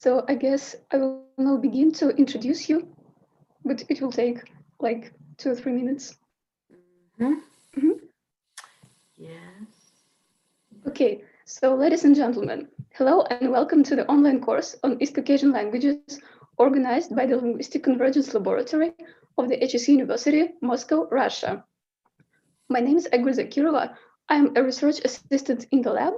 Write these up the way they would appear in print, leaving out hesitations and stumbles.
So I guess I will now begin to introduce you, but it will take like 2 or 3 minutes. Yes. Okay, so ladies and gentlemen, hello and welcome to the online course on East Caucasian languages organized by the Linguistic Convergence Laboratory of the HEC University, Moscow, Russia. My name is Egri Zakirova. I am a research assistant in the lab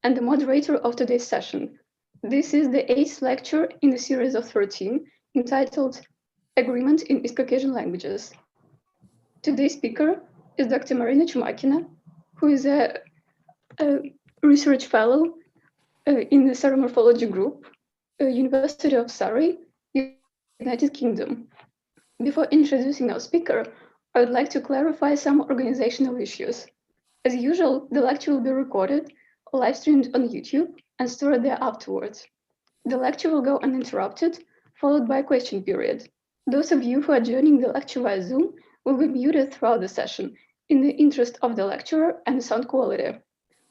and the moderator of today's session. This is the 8th lecture in the series of 13 entitled Agreement in East Caucasian Languages. Today's speaker is Dr. Marina Chumakina, who is a research fellow in the Surrey Morphology Group, University of Surrey, United Kingdom. Before introducing our speaker, I would like to clarify some organizational issues. As usual, the lecture will be recorded, live streamed on YouTube, and stored there afterwards. The lecture will go uninterrupted, followed by a question period. Those of you who are joining the lecture via Zoom will be muted throughout the session in the interest of the lecturer and sound quality.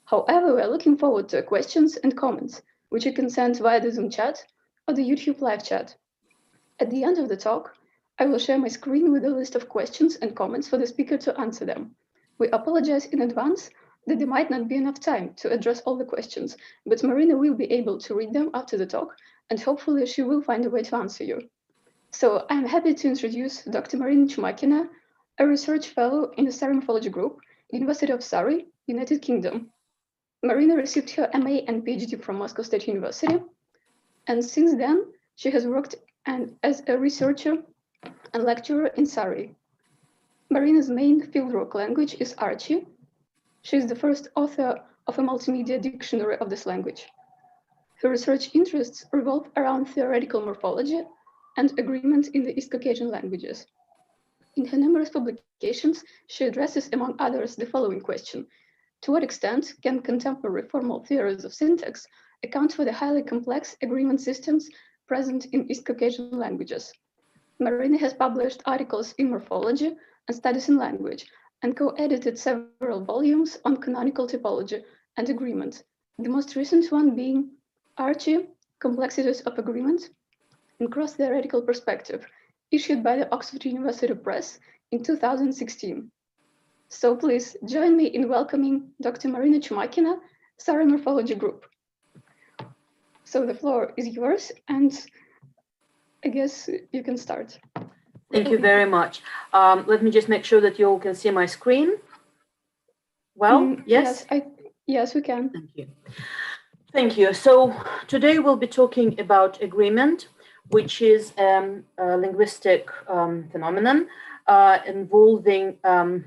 However, we are looking forward to questions and comments, which you can send via the Zoom chat or the YouTube live chat. At the end of the talk, I will share my screen with a list of questions and comments for the speaker to answer them. We apologize in advance that there might not be enough time to address all the questions, but Marina will be able to read them after the talk, and hopefully she will find a way to answer you. So I'm happy to introduce Dr. Marina Chumakina, a research fellow in the Surrey Morphology Group, University of Surrey, United Kingdom. Marina received her MA and PhD from Moscow State University, and since then she has worked as a researcher and lecturer in Surrey. Marina's main fieldwork language is Archie. She is the first author of a multimedia dictionary of this language. Her research interests revolve around theoretical morphology and agreement in the East Caucasian languages. In her numerous publications, she addresses, among others, the following question: to what extent can contemporary formal theories of syntax account for the highly complex agreement systems present in East Caucasian languages? Marina has published articles in morphology and studies in language, and co-edited several volumes on canonical typology and agreement, the most recent one being Archie, Complexities of Agreement in Cross-Theoretical Perspective, issued by the Oxford University Press in 2016. So please join me in welcoming Dr. Marina Chumakina, Surrey Morphology Group. So the floor is yours, and I guess you can start. Thank you very much. Let me just make sure that you all can see my screen. Well, yes? Yes, we can. Thank you. Thank you. So today we'll be talking about agreement, which is a linguistic phenomenon involving the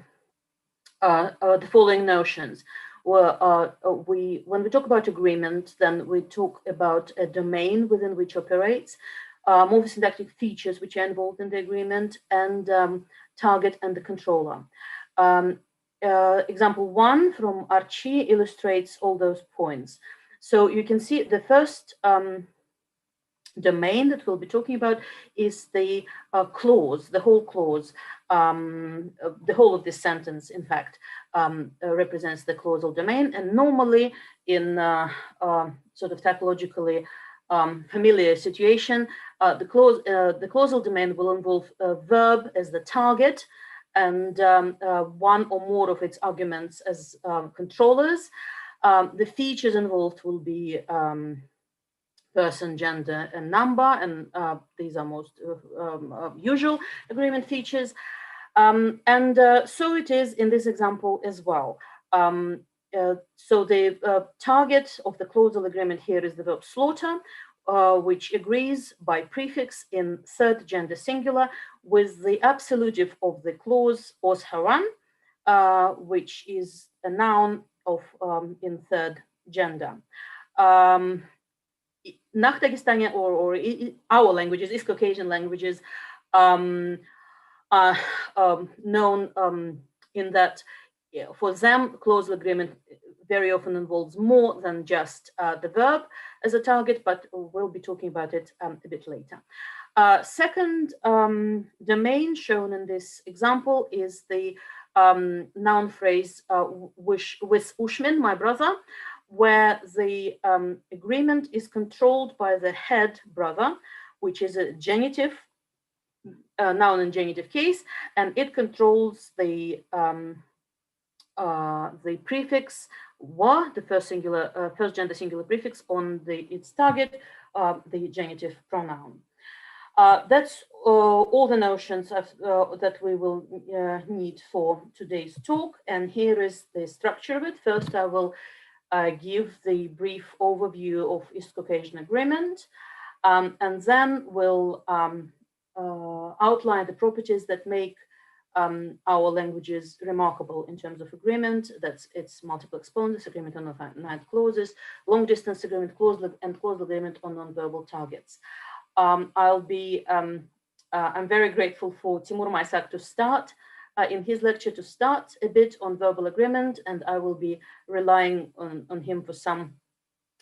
following notions. When we talk about agreement, then we talk about a domain within which operates, morphosyntactic features which are involved in the agreement, and target and the controller. Example 1 from Archie illustrates all those points. So you can see the first domain that we'll be talking about is the clause, the whole clause. The whole of this sentence, in fact, represents the clausal domain. And normally in sort of typologically familiar situation, the clausal domain will involve a verb as the target and one or more of its arguments as controllers. The features involved will be person, gender, and number, and these are most usual agreement features. So it is in this example as well. So the target of the clausal agreement here is the verb slaughter, which agrees by prefix in third gender singular with the absolutive of the clause os haran, which is a noun of in third gender. Nach Dagestani or our languages, East Caucasian languages, are known in that for them, clausal agreement very often involves more than just the verb as a target, but we'll be talking about it a bit later. Second domain shown in this example is the noun phrase with Ushmin, my brother, where the agreement is controlled by the head brother, which is a genitive, noun and genitive case, and it controls the prefix wa, the first gender singular prefix on its target, the genitive pronoun. That's all the notions that we will need for today's talk. And here is the structure of it. First, I will give the brief overview of East Caucasian agreement, and then we'll outline the properties that make our languages remarkable in terms of agreement. That's its multiple exponents, agreement on non-finite clauses, long distance agreement, and causal agreement on non-verbal targets. I'm very grateful for Timur Maisak to start in his lecture to start a bit on verbal agreement, and I will be relying on him for some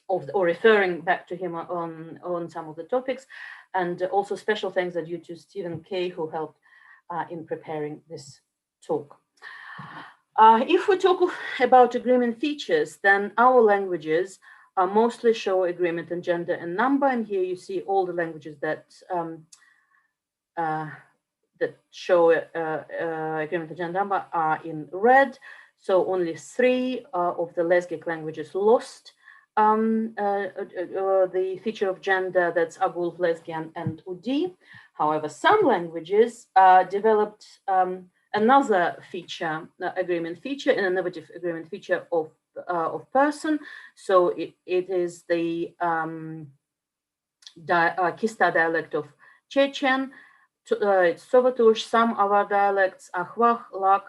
of or referring back to him on some of the topics. And also special thanks are due to Stephen Kay, who helped in preparing this talk. If we talk about agreement features, then our languages mostly show agreement in gender and number. And here you see all the languages that that show agreement in gender number are in red. So only 3 of the Lesgic languages lost the feature of gender, that's Agul, Lesgian, and Udi. However, some languages developed another feature, agreement feature, an innovative agreement feature of person. So it is the Kista dialect of Chechen. It's Sovatush, some of our dialects, Ahwah, Lak,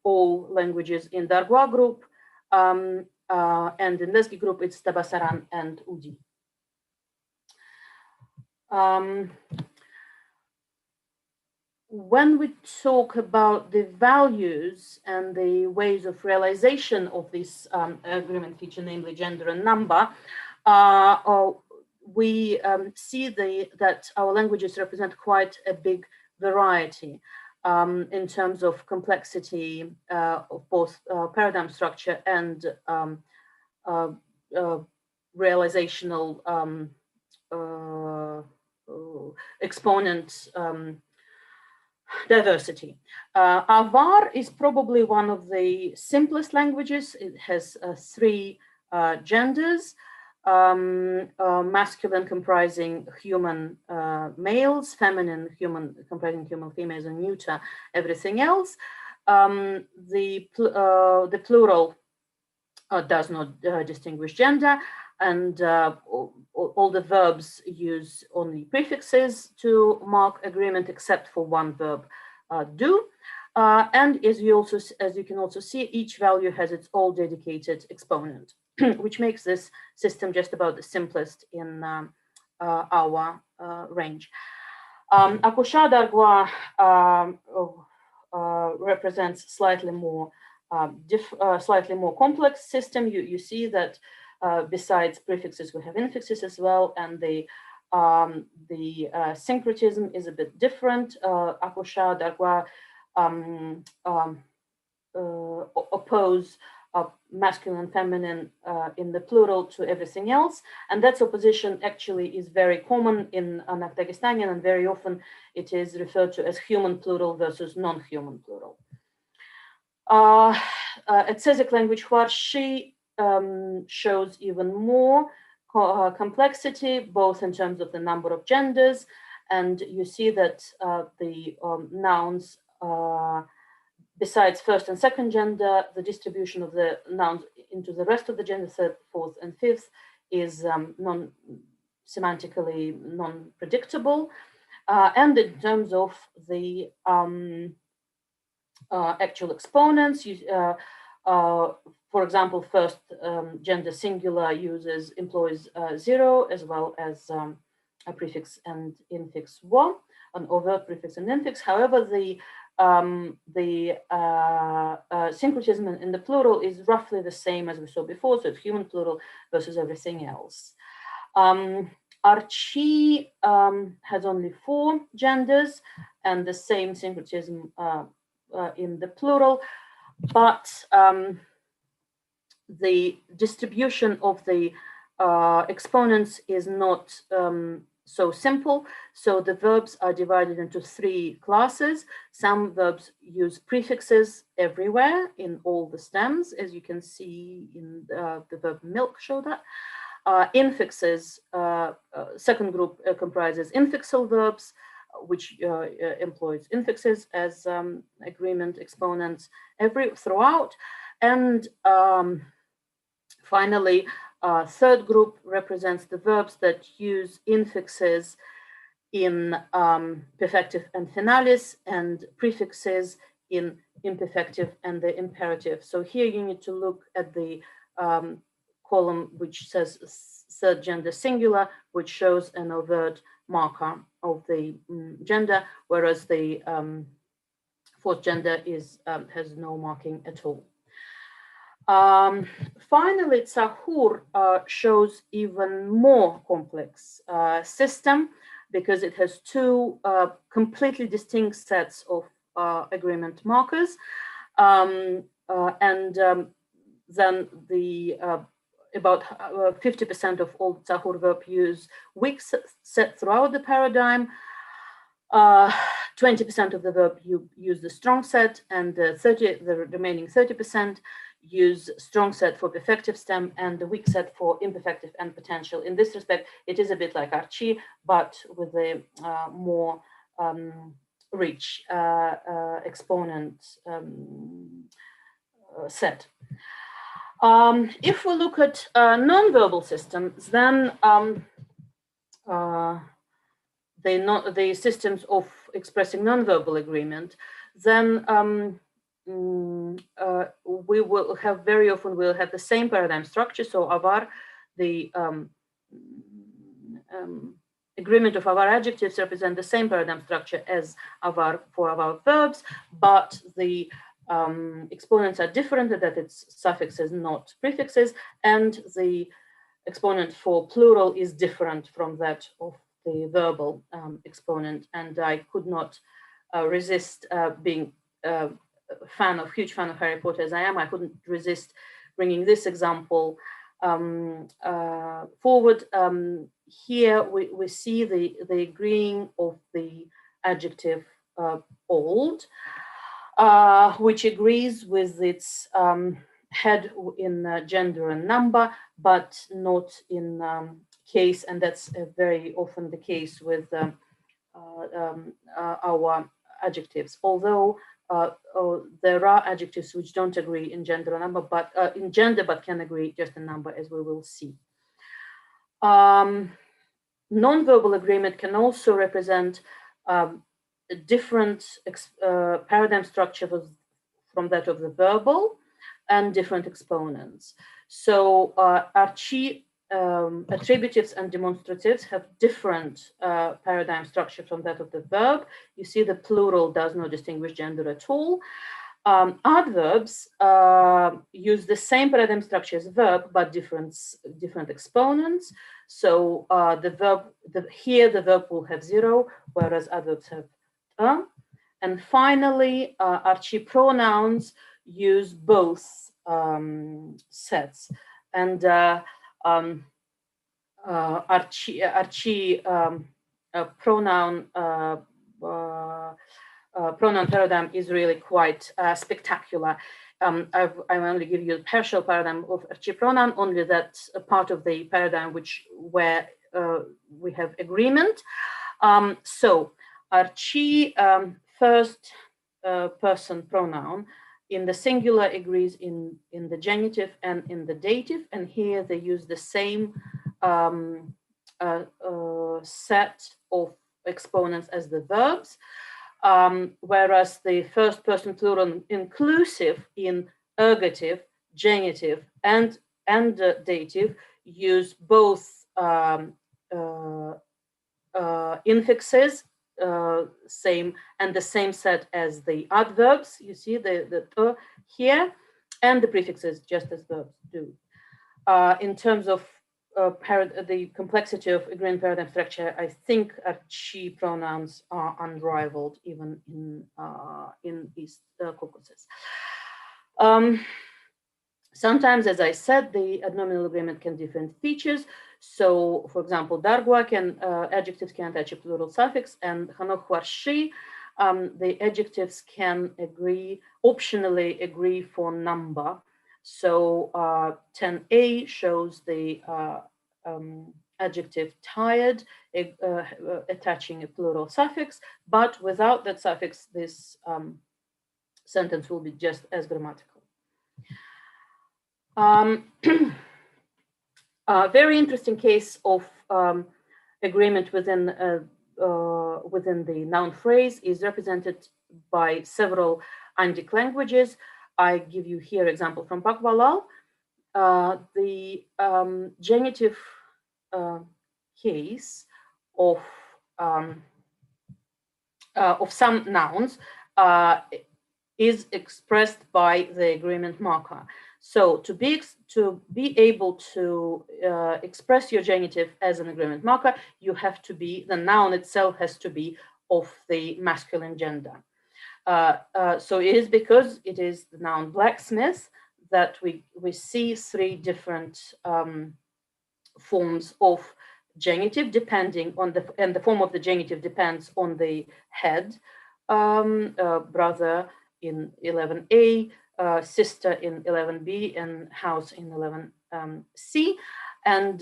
all languages in Dargwa group, and in Lesgi group, it's Tabasaran and Udi. When we talk about the values and the ways of realization of this agreement feature, namely gender and number, we see that our languages represent quite a big variety in terms of complexity of both paradigm structure and realizational exponent diversity. Avar is probably one of the simplest languages. It has 3 genders, masculine comprising human males, feminine human comprising human females, and neuter everything else. The plural does not distinguish gender, and all the verbs use only prefixes to mark agreement, except for one verb do. And as you can also see, each value has its own dedicated exponent, which makes this system just about the simplest in our range. Akusha Dargwa represents slightly more complex system. You see that besides prefixes, we have infixes as well, and the syncretism is a bit different. Akusha Dargwa oppose masculine and feminine in the plural to everything else, and that opposition actually is very common in Dagestanian, and very often it is referred to as human plural versus non-human plural. Etsezic language Hwarshi shows even more complexity, both in terms of the number of genders, and you see that the nouns, besides first and second gender, the distribution of the nouns into the rest of the gender, third, fourth, and fifth, is semantically non-predictable. And in terms of the actual exponents, for example, first gender singular employs 0, as well as a prefix and infix wa, an overt prefix and infix. However, the syncretism in the plural is roughly the same as we saw before, so it's human plural versus everything else. Archi has only 4 genders and the same syncretism in the plural, but the distribution of the exponents is not so simple. So the verbs are divided into 3 classes. Some verbs use prefixes everywhere in all the stems, as you can see in the verb milk show that. Infixes, second group comprises infixal verbs, which employs infixes as agreement exponents throughout. And finally, third group represents the verbs that use infixes in perfective and finalis, and prefixes in imperfective and the imperative. So here you need to look at the column which says third gender singular, which shows an overt marker of the gender, whereas the fourth gender has no marking at all. Finally, Tzahur shows even more complex system, because it has 2 completely distinct sets of agreement markers. Then about 50% of all Tzahur verb use weak set throughout the paradigm. 20% of the verb use the strong set, and the remaining 30% use strong set for perfective stem and the weak set for imperfective and potential. In this respect, it is a bit like Archie, but with a more rich exponent set. If we look at non-verbal systems, then the systems of expressing non-verbal agreement, then we will have very often we'll have the same paradigm structure. So avar, the agreement of avar adjectives represent the same paradigm structure as avar for avar verbs, but the exponents are different, that its suffixes, not prefixes, and the exponent for plural is different from that of the verbal exponent. And I could not resist being huge fan of Harry Potter as I am. I couldn't resist bringing this example forward. Here we see the agreeing of the adjective old, which agrees with its head in gender and number, but not in case, and that's very often the case with our adjectives. Although there are adjectives which don't agree in gender or number, but in gender, but can agree just in number, as we will see. Non-verbal agreement can also represent a different paradigm structure from that of the verbal, and different exponents. So Archie attributives and demonstratives have different paradigm structure from that of the verb. You see the plural does not distinguish gender at all. Adverbs use the same paradigm structure as verb, but different exponents. So here the verb will have 0, whereas adverbs have And finally, Archie pronouns use both sets. And Archie pronoun paradigm is really quite spectacular. I only give you a partial paradigm of Archie pronoun, only that a part of the paradigm where we have agreement. So Archie first person pronoun in the singular agrees in the genitive and in the dative, and here they use the same set of exponents as the verbs, whereas the first person plural inclusive in ergative, genitive, and dative use both infixes, same, and the same set as the adverbs. You see the here, and the prefixes, just as verbs do. In terms of the complexity of agreement paradigm structure, I think Archie pronouns are unrivaled even in East Caucasus. Sometimes, as I said, the nominal agreement can different features. So, for example, dargwa can adjectives can attach a plural suffix, and hanochwarshi, the adjectives can agree optionally agree for number. So 10a shows the adjective tired attaching a plural suffix, but without that suffix, this sentence will be just as grammatical. A very interesting case of agreement within the noun phrase is represented by several Andic languages. I give you here example from Pakvalal. The genitive case of some nouns is expressed by the agreement marker. So to be able to express your genitive as an agreement marker, you have to be, the noun itself has to be of the masculine gender. So it is because it is the noun blacksmith that we see three different forms of genitive depending on and the form of the genitive depends on the head, brother in 11a, sister in 11b, and house in 11c. And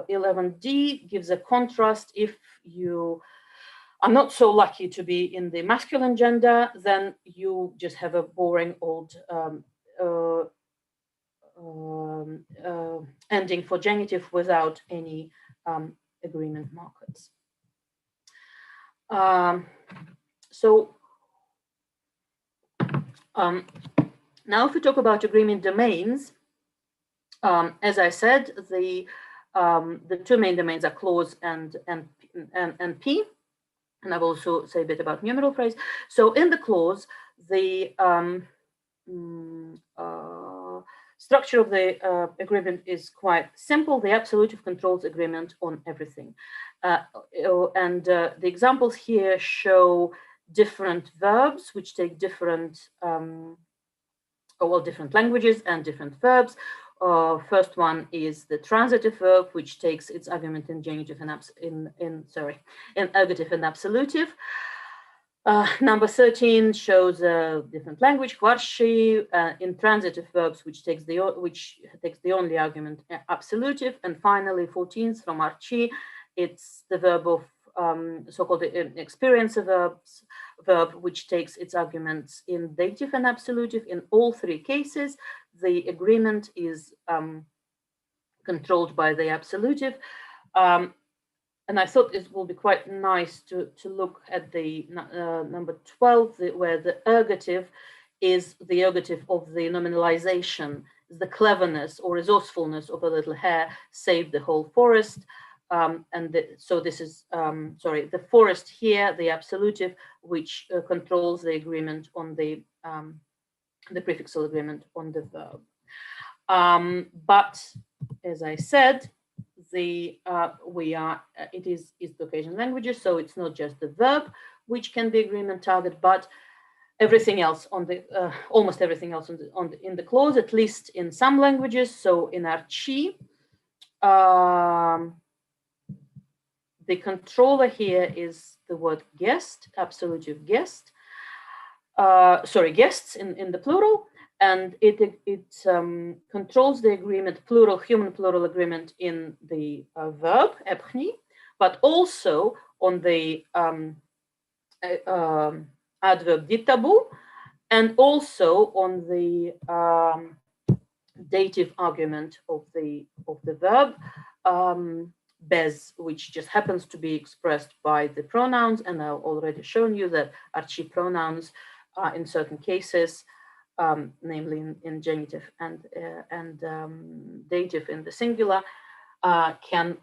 11d gives a contrast. If you are not so lucky to be in the masculine gender, then you just have a boring old ending for genitive without any agreement markers. Now if we talk about agreement domains, as I said, the two main domains are clause and P, and I will also say a bit about numeral phrase. So in the clause, the structure of the agreement is quite simple. The absolutive controls agreement on everything. The examples here show different verbs which take different, different languages and different verbs. First one is the transitive verb, which takes its argument in genitive and in ergative and absolutive. Number 13 shows a different language, kvarshi, in transitive verbs, which takes the only argument absolutive. And finally, 14th from Archie, it's the verb of so-called experiencer verb, which takes its arguments in dative and absolutive. In all three cases, the agreement is controlled by the absolutive. And I thought it will be quite nice to look at the number 12, where the ergative is the ergative of the nominalization, the cleverness or resourcefulness of a little hare saved the whole forest. So this is, the forest here, the absolutive, which controls the agreement on the prefixal agreement on the verb. But as I said, it is East Caucasian languages, so it's not just the verb which can be agreement target, but everything else on the almost everything else in the clause, at least in some languages. So in Archie, the controller here is the word guest, absolutive guest. Guests in the plural. And it controls the agreement, plural, human plural agreement in the verb, epchni, but also on the adverb ditabu, and also on the dative argument of the verb, bez, which just happens to be expressed by the pronouns. And I've already shown you that Archie pronouns in certain cases, namely in genitive and dative in the singular, can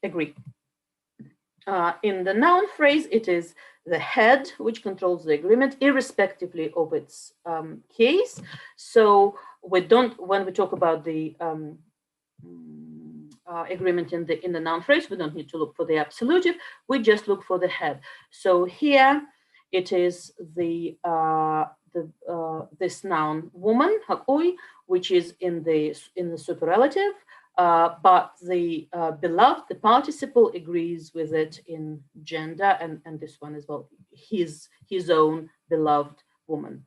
agree. In the noun phrase, it is the head which controls the agreement, irrespectively of its case. So when we talk about the agreement in the noun phrase, we don't need to look for the absolutive. We just look for the head. So here it is the this noun woman, hakoi, which is in the superlative, but the beloved, the participle, agrees with it in gender, and this one as well, his own beloved woman.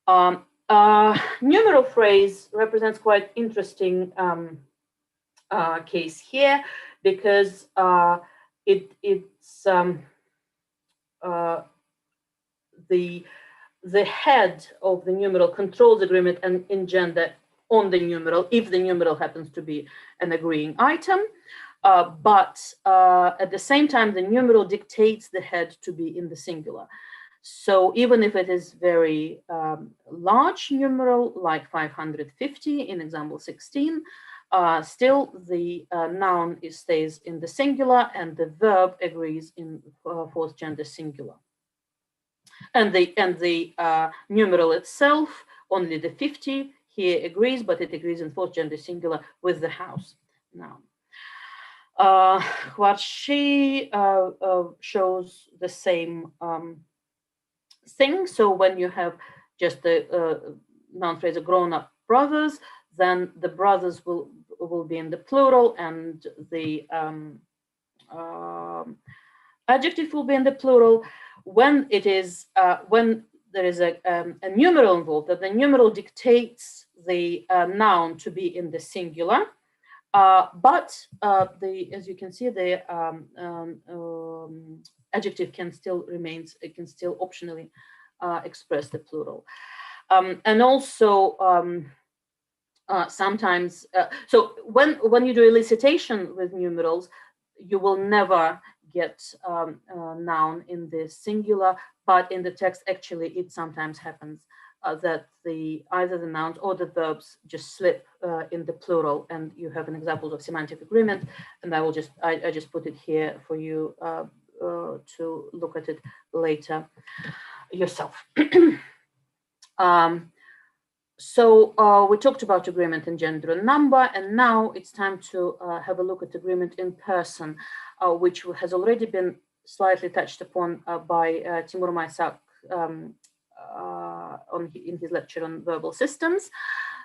Numeral phrase represents quite interesting case here, because it's the head of the numeral controls agreement and in gender on the numeral, if the numeral happens to be an agreeing item. But at the same time, the numeral dictates the head to be in the singular. So even if it is very large numeral, like 550 in example 16, still the noun stays in the singular and the verb agrees in fourth gender singular. And the numeral itself, only the 50 here agrees, but it agrees in fourth gender singular with the house noun. What she shows the same thing. So when you have just the noun phrase grown-up brothers, then the brothers will be in the plural, and the adjective will be in the plural. When it is when there is a numeral involved, that the numeral dictates the noun to be in the singular, but as you can see, the adjective can still remains, it can still optionally express the plural. And also sometimes, so when you do elicitation with numerals, you will never get noun in the singular, but in the text, actually, it sometimes happens that either the nouns or the verbs just slip in the plural, and you have an example of semantic agreement, and I just put it here for you to look at it later yourself. So we talked about agreement in gender and number, and now it's time to have a look at agreement in person, which has already been slightly touched upon by Timur Maysak in his lecture on verbal systems.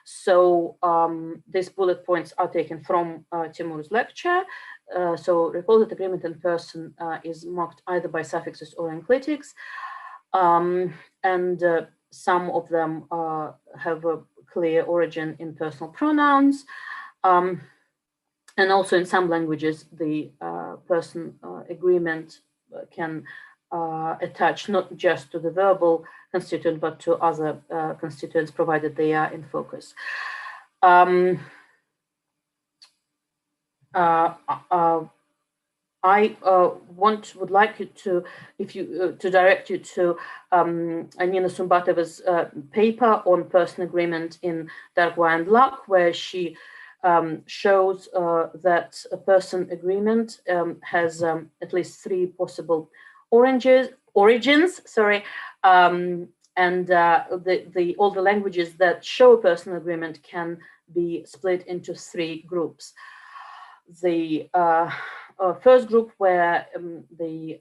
So these bullet points are taken from Timur's lecture. So recall that agreement in person is marked either by suffixes or enclitics, and some of them have a clear origin in personal pronouns. And also in some languages, the person agreement can attach not just to the verbal constituent, but to other constituents, provided they are in focus. I would like you to, to direct you to Nina Sumbatova's paper on person agreement in Dargwa and Luck, where she shows that a person agreement has at least 3 possible origins. Sorry, and all the languages that show a person agreement can be split into 3 groups. The first group, where the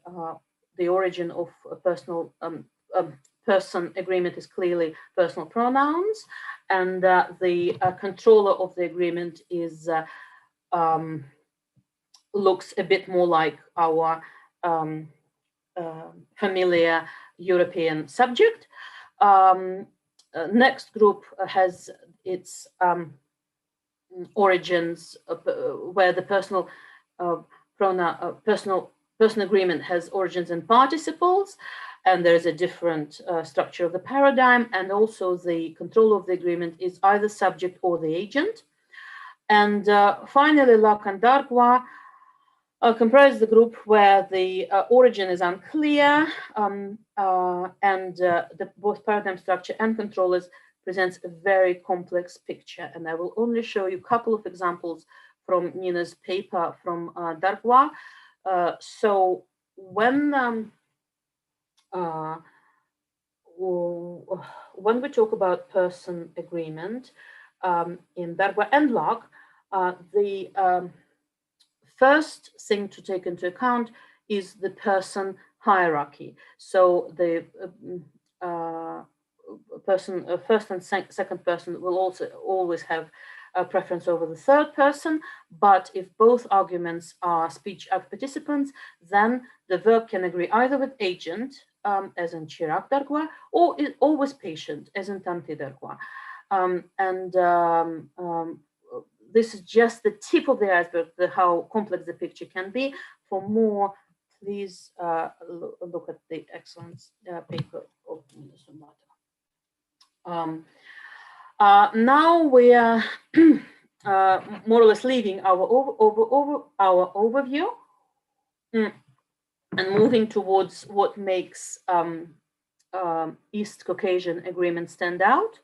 origin of a personal person agreement is clearly personal pronouns, and the controller of the agreement is looks a bit more like our familiar European subject. Next group has its origins where the personal person agreement has origins in participles, and there is a different structure of the paradigm, and also the controller of the agreement is either subject or the agent. And finally, Lac and Dargwa comprise the group where the origin is unclear, and both paradigm structure and controllers presents a very complex picture. And I will only show you a couple of examples from Nina's paper from Dargwa. So when we talk about person agreement in Dargwa and Luck, the first thing to take into account is the person hierarchy. So the first and second person will also always have a preference over the third person, but if both arguments are speech act participants, then the verb can agree either with agent, as in Chirag Dargwa, or with patient, as in Tamti Dargwa. This is just the tip of the iceberg, how complex the picture can be. For more, please look at the excellent paper of Mr. Mata. Now we are more or less leaving our overview and moving towards what makes East Caucasian agreement stand out.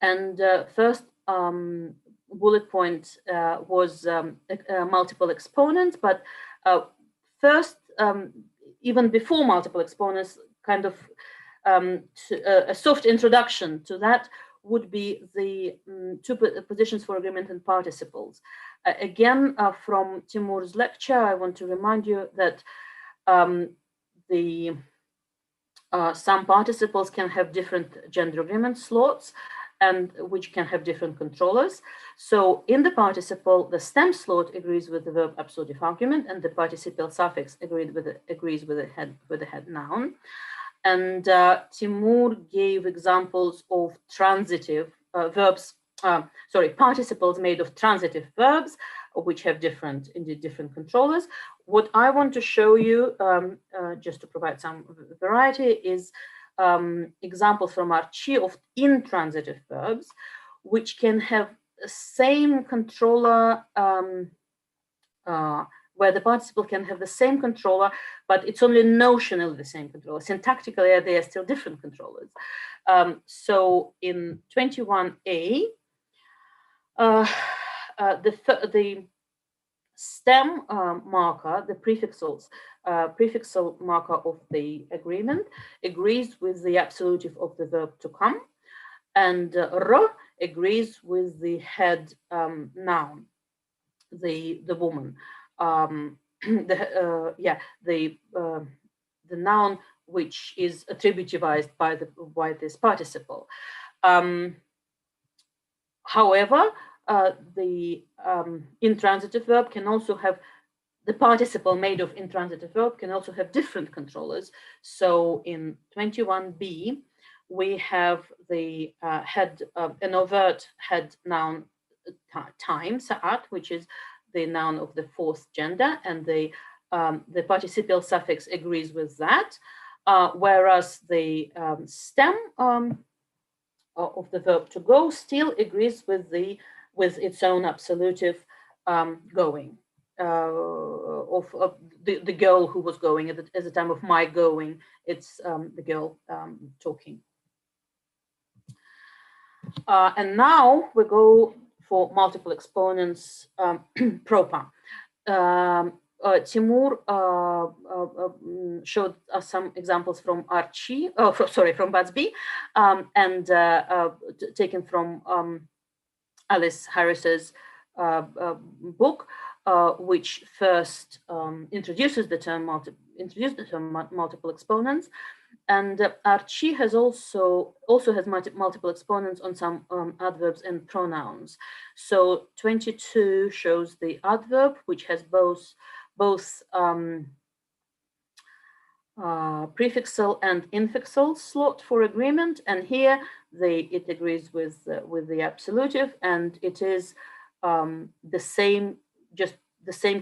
And first bullet point was multiple exponents, but first, even before multiple exponents, kind of a soft introduction to that would be the two positions for agreement and participles. Again, from Timur's lecture, I want to remind you that some participles can have different gender agreement slots, and which can have different controllers. So in the participle, the stem slot agrees with the verb absolutive argument, and the participial suffix agrees with the head noun. And Timur gave examples of transitive participles made of transitive verbs, which have different controllers. What I want to show you, just to provide some variety, is examples from Archie of intransitive verbs, which can have the same controller, where the participle can have the same controller, but it's only notionally the same controller. Syntactically, they are still different controllers. So in 21a, the stem marker, the prefixal marker of the agreement agrees with the absolutive of the verb to come, and r agrees with the head noun, the woman. The noun which is attributivized by this participle. However, the intransitive verb can also have, the participle made of intransitive verb can also have different controllers. So in 21b, we have the an overt head noun time, sa'at, which is the noun of the fourth gender, and the participial suffix agrees with that, whereas the stem of the verb to go still agrees with its own absolutive going, of the girl who was going at the time of my going. It's the girl talking. And now we go for multiple exponents proper. Timur showed us some examples from Archie, from Batsby, and taken from Alice Harris's book, which first introduces the term multiple exponents. And Archie has also has multiple exponents on some adverbs and pronouns. So 22 shows the adverb, which has both prefixal and infixal slot for agreement, and here it agrees with the absolutive, and it is the same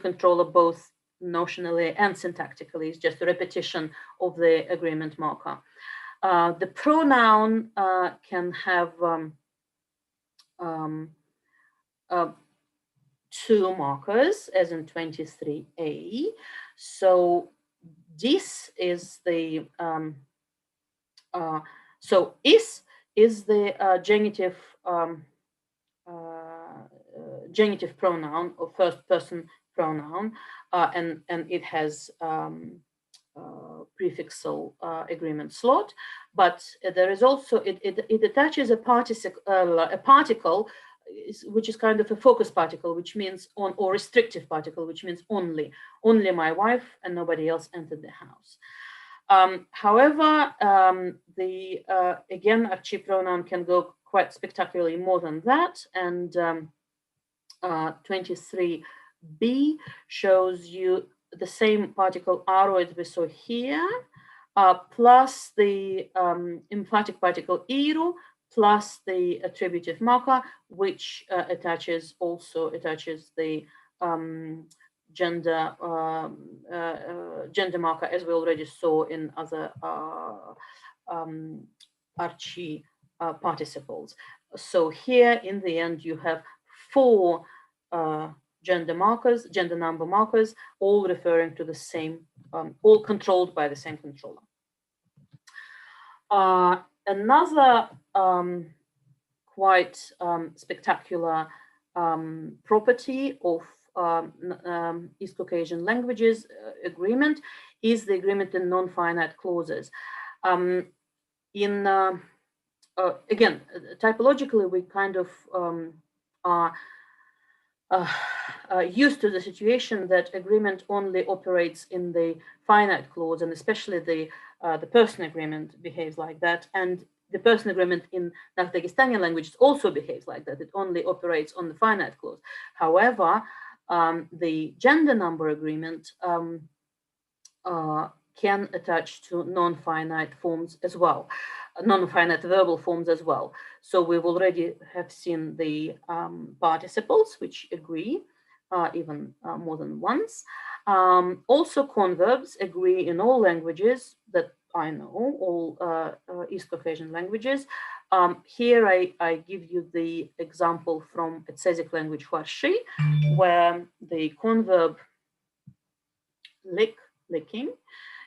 controller both notionally and syntactically. It's just a repetition of the agreement marker. The pronoun can have two markers, as in 23a. So this is the is the genitive pronoun or first person pronoun, and it has prefixal agreement slot, but there is also it attaches a particle, which is kind of a focus particle, which means on, or restrictive particle, which means only my wife and nobody else entered the house. However, again, Archie pronoun can go quite spectacularly more than that, and 23b shows you the same particle aro as we saw here, plus the emphatic particle iru, plus the attributive marker, which attaches the gender marker, as we already saw in other Archie participles. So here, in the end, you have 4 gender number markers, all referring to the same, all controlled by the same controller. Another quite spectacular property of East Caucasian languages agreement is the agreement in non-finite clauses. Again, typologically, we kind of are used to the situation that agreement only operates in the finite clause, and especially the person agreement behaves like that, and the person agreement in North Dagestani languages also behaves like that. It only operates on the finite clause. However, the gender number agreement can attach to non-finite forms as well, non-finite verbal forms as well. So we've already have seen the participles, which agree even more than once. Also, converbs agree in all languages that I know, all East Caucasian languages. Here I give you the example from a Tsezik language, Farsi, where the converb licking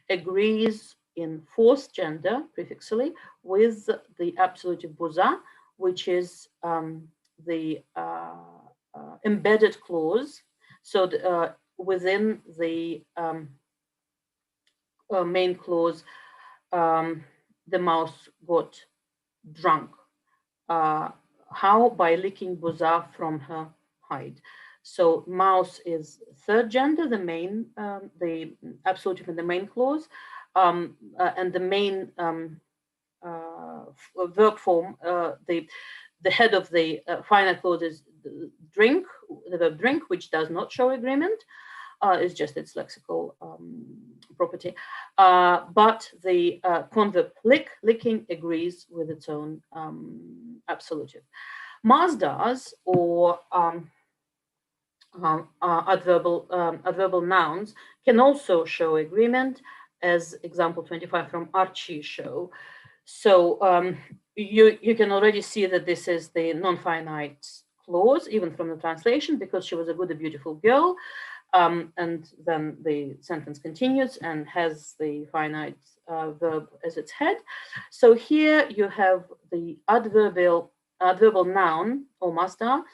agrees in fourth gender prefixally with the absolutive buza, which is the embedded clause. So within the main clause, the mouse got drunk. How? By licking buza from her hide. So mouse is third gender, the main, the absolutive in the main clause, and the main verb form, the head of the finite clause is drink, the verb drink, which does not show agreement. It's just its lexical property. But the converb licking agrees with its own absolutive. Mazdas, or adverbal nouns, can also show agreement, as example 25 from Archie show. So you can already see that this is the non-finite clause, even from the translation, because she was a good, a beautiful girl. And then the sentence continues and has the finite verb as its head. So here you have the adverbal noun, or masdar,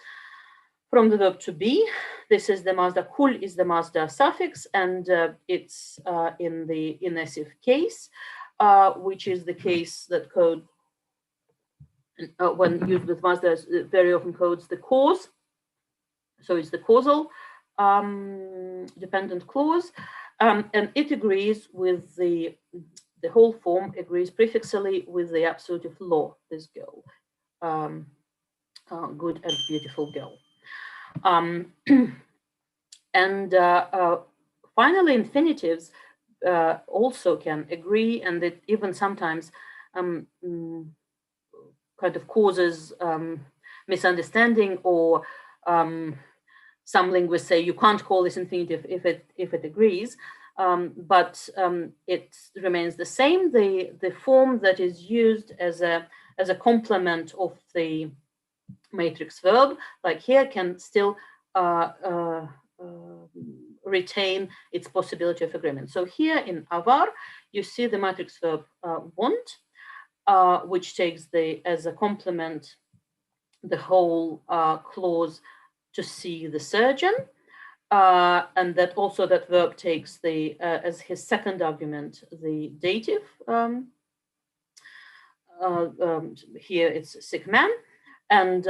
from the verb to be. This is the masdar. Kul is the masdar suffix, and it's in the inessive case, which is the case that code, when used with masdars, very often codes the cause. So it's the causal dependent clause, and it agrees with the whole form agrees prefixally with the absolutive law, this girl, good and beautiful girl. And finally, infinitives also can agree, and it even sometimes kind of causes misunderstanding, or some linguists say you can't call this infinitive if it agrees, but it remains the same. The form that is used as a complement of the matrix verb, like here, can still retain its possibility of agreement. So here in avar, you see the matrix verb want, which takes as a complement the whole clause to see the surgeon, and that also that verb takes as his second argument the dative. Here it's sick man. And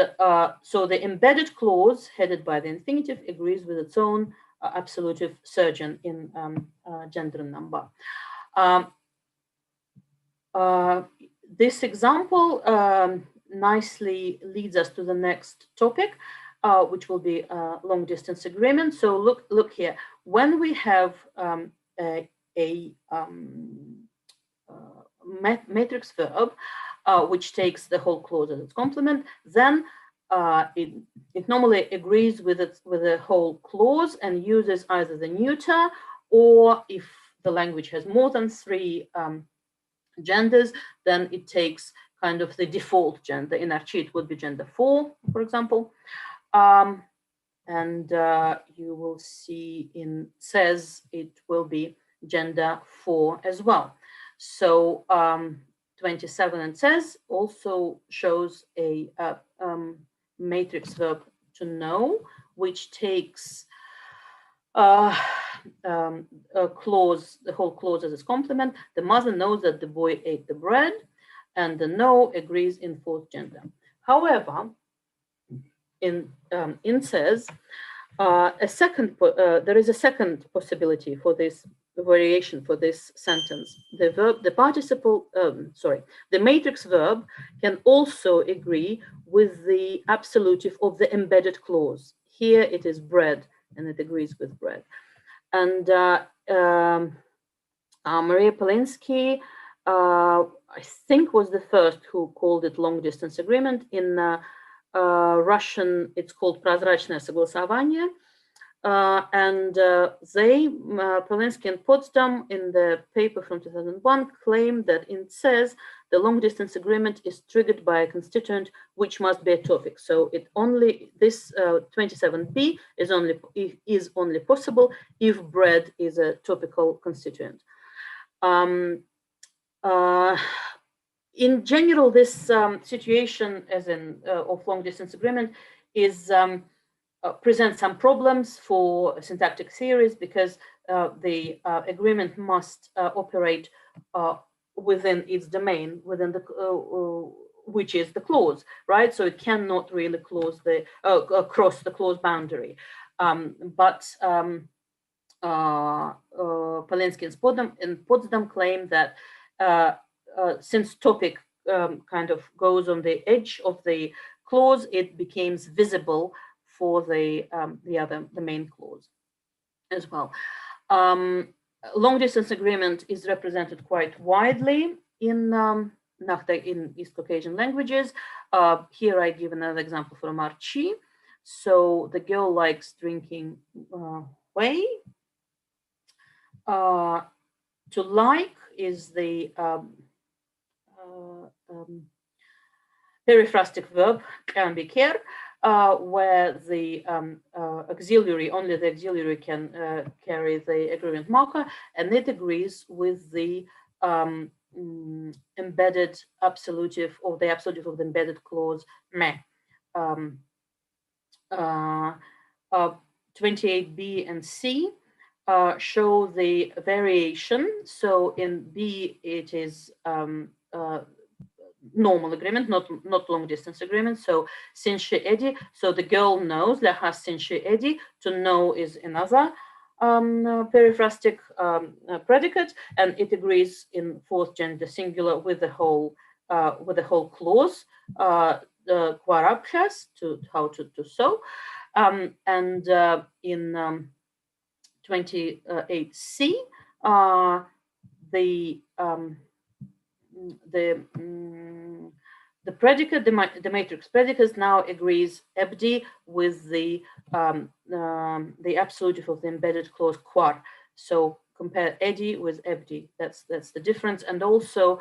so the embedded clause headed by the infinitive agrees with its own absolutive surgeon in gender and number. This example nicely leads us to the next topic, which will be long distance agreement. So look here. When we have a matrix verb, which takes the whole clause as its complement, then it normally agrees with the whole clause and uses either the neuter, or if the language has more than 3 genders, then it takes kind of the default gender. In Archi, it would be gender 4, for example. And you will see in says it will be gender 4 as well. So 27 and says also shows a matrix verb to know, which takes a clause, the whole clause as its complement. The mother knows that the boy ate the bread, and the know agrees in 4th gender. However, in says, there is a second possibility for this variation for this sentence. The verb, the participle, the matrix verb can also agree with the absolutive of the embedded clause. Here it is bread, and it agrees with bread. And Maria Polinsky, I think, was the first who called it long distance agreement. In Russian, it's called прозрачное согласование. And they, Polinsky and Potsdam, in the paper from 2001, claim that it says the long distance agreement is triggered by a constituent which must be a topic. So it only, this 27b is only possible if bread is a topical constituent. In general, this situation, as in of long distance agreement, is presents some problems for syntactic theories, because the agreement must operate within its domain, within the which is the clause, right? So it cannot really cross the clause boundary. But Polinsky and Potsdam claim that since topic kind of goes on the edge of the clause, it becomes visible for the main clause as well. Long distance agreement is represented quite widely in East Caucasian languages. Here I give another example from Archi. So the girl likes drinking whey. To like is the periphrastic verb can be care, where the auxiliary, only the auxiliary can carry the agreement marker, and it agrees with the embedded absolutive, or the absolutive of the embedded clause me. 28b and c show the variation. So in B, it is normal agreement, not long distance agreement. So sinshi edi, so the girl knows, lahas sinshi edi, to know is another periphrastic predicate, and it agrees in 4th gender singular with the whole clause, kvarabchas, to how to sow, and in 28c, the predicate, the matrix predicate now agrees ebdi with the absolutive of the embedded clause quar. So compare edi with ebdi. That's the difference. And also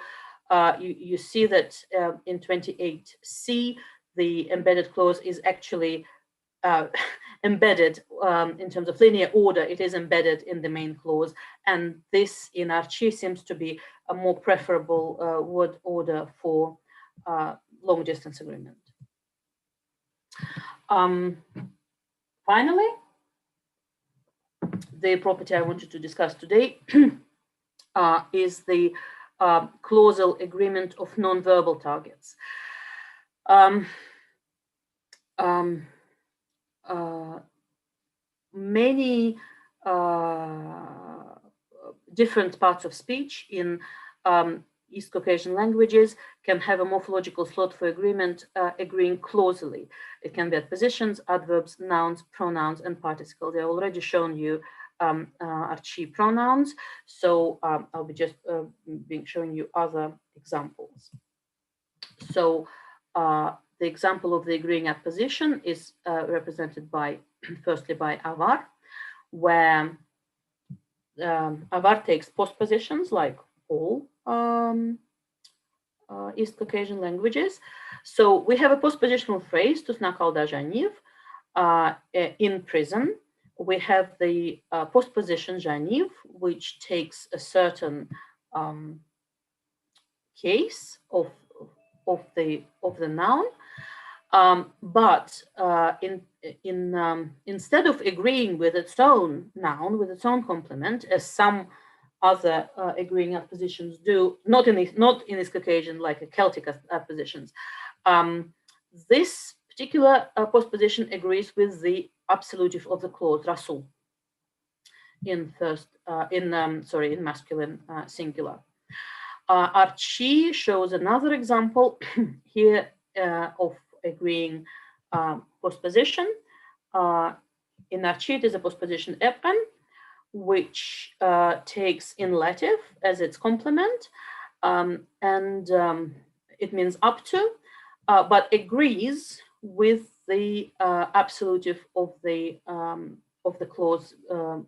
you see that in 28c, the embedded clause is actually embedded in terms of linear order. It is embedded in the main clause, and this in Archi seems to be a more preferable word order for long distance agreement. Finally, the property I wanted to discuss today is the clausal agreement of non-verbal targets. Many different parts of speech in East Caucasian languages can have a morphological slot for agreement, agreeing clausally. It can be adpositions, adverbs, nouns, pronouns, and participles. I already shown you Archie pronouns, so I'll be just showing you other examples. So the example of the agreeing adposition is represented by, firstly, by avar, where avar takes postpositions like all East Caucasian languages. So we have a postpositional phrase, tusna kalda janiv, in prison. We have the postposition janiv, which takes a certain case of the noun, but instead of agreeing with its own noun, with its own complement, as some other agreeing adpositions do, not in East Caucasian, like a Celtic adpositions, this particular postposition agrees with the absolutive of the clause rasul in masculine singular. Archie shows another example here of agreeing postposition. In Archie, it is a postposition epan, which takes inlative as its complement, and it means up to, but agrees with the absolutive of the clause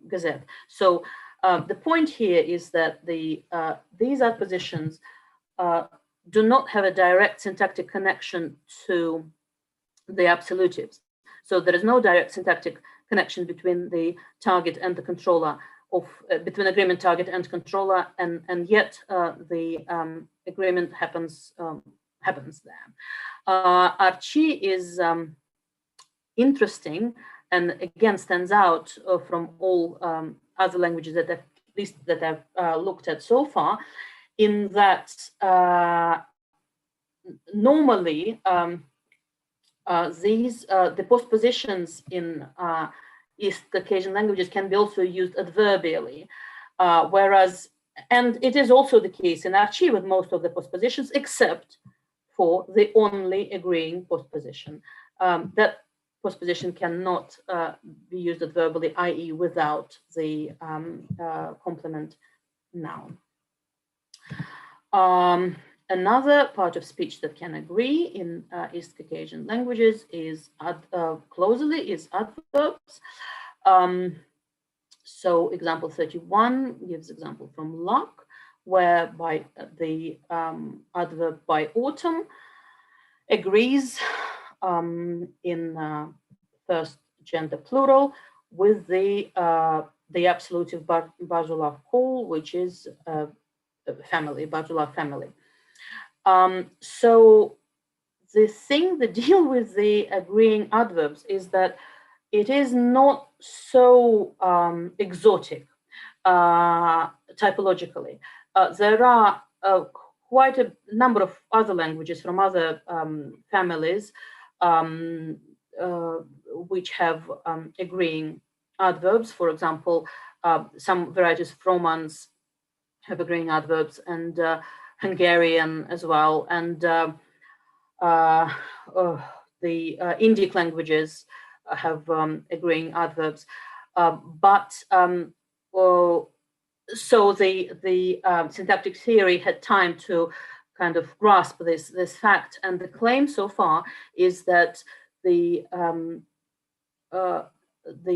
gazette. So the point here is that these adpositions do not have a direct syntactic connection to the absolutives. So there is no direct syntactic connection between the target and the controller between agreement target and controller, and yet the agreement happens there. Archie is interesting and again stands out from all other languages that I've looked at so far, in that normally the postpositions in East Caucasian languages can be also used adverbially, whereas, and it is also the case in Archie with most of the postpositions, except for the only agreeing postposition. That postposition cannot be used adverbially, i.e. without the complement noun. Another part of speech that can agree in East Caucasian languages is clausally is adverbs. So example 31 gives example from luck, whereby the adverb by autumn agrees in first gender plural with the absolutive Bajulav call, which is family, Bajulav family. So the deal with the agreeing adverbs is that it is not so exotic typologically. There are quite a number of other languages from other families which have agreeing adverbs. For example, some varieties of Romance have agreeing adverbs, and Hungarian as well, and the Indic languages have agreeing adverbs, but so the syntactic theory had time to kind of grasp this fact, and the claim so far is that the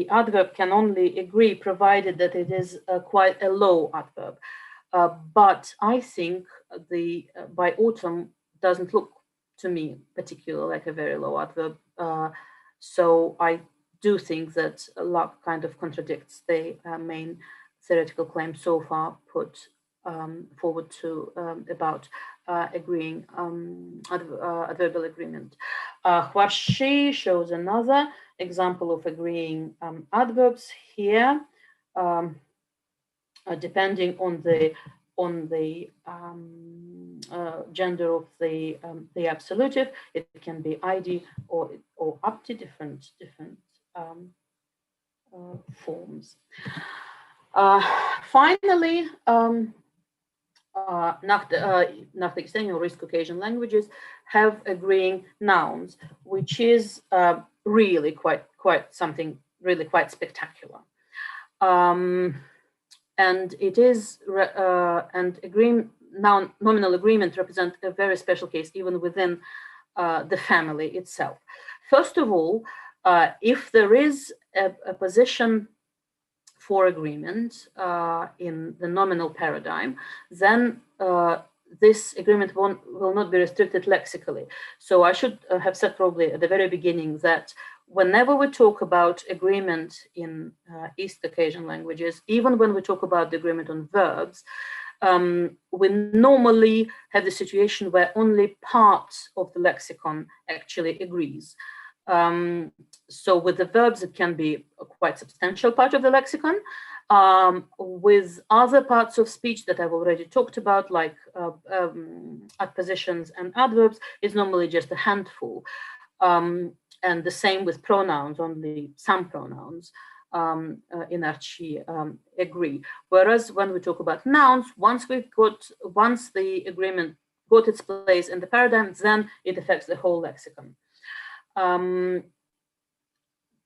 adverb can only agree provided that it is quite a low adverb. But I think the by autumn doesn't look to me particularly like a very low adverb. So I do think that luck kind of contradicts the main theoretical claim so far put forward to about agreeing adverbial agreement. Hwashi shows another example of agreeing adverbs here. Depending on the gender of the absolutive, it can be id or up to different forms. Finally, nach the extension or East Caucasian languages have agreeing nouns, which is really quite something really quite spectacular. And it is and nominal agreement represent a very special case even within the family itself. First of all, if there is a position for agreement in the nominal paradigm, then this agreement will not be restricted lexically. So I should have said probably at the very beginning that whenever we talk about agreement in East Caucasian languages, even when we talk about the agreement on verbs, we normally have the situation where only part of the lexicon actually agrees. So with the verbs, it can be a quite substantial part of the lexicon. With other parts of speech that I've already talked about, like adpositions and adverbs, is normally just a handful. And the same with pronouns, only some pronouns in Archie agree. Whereas when we talk about nouns, once the agreement got its place in the paradigm, then it affects the whole lexicon.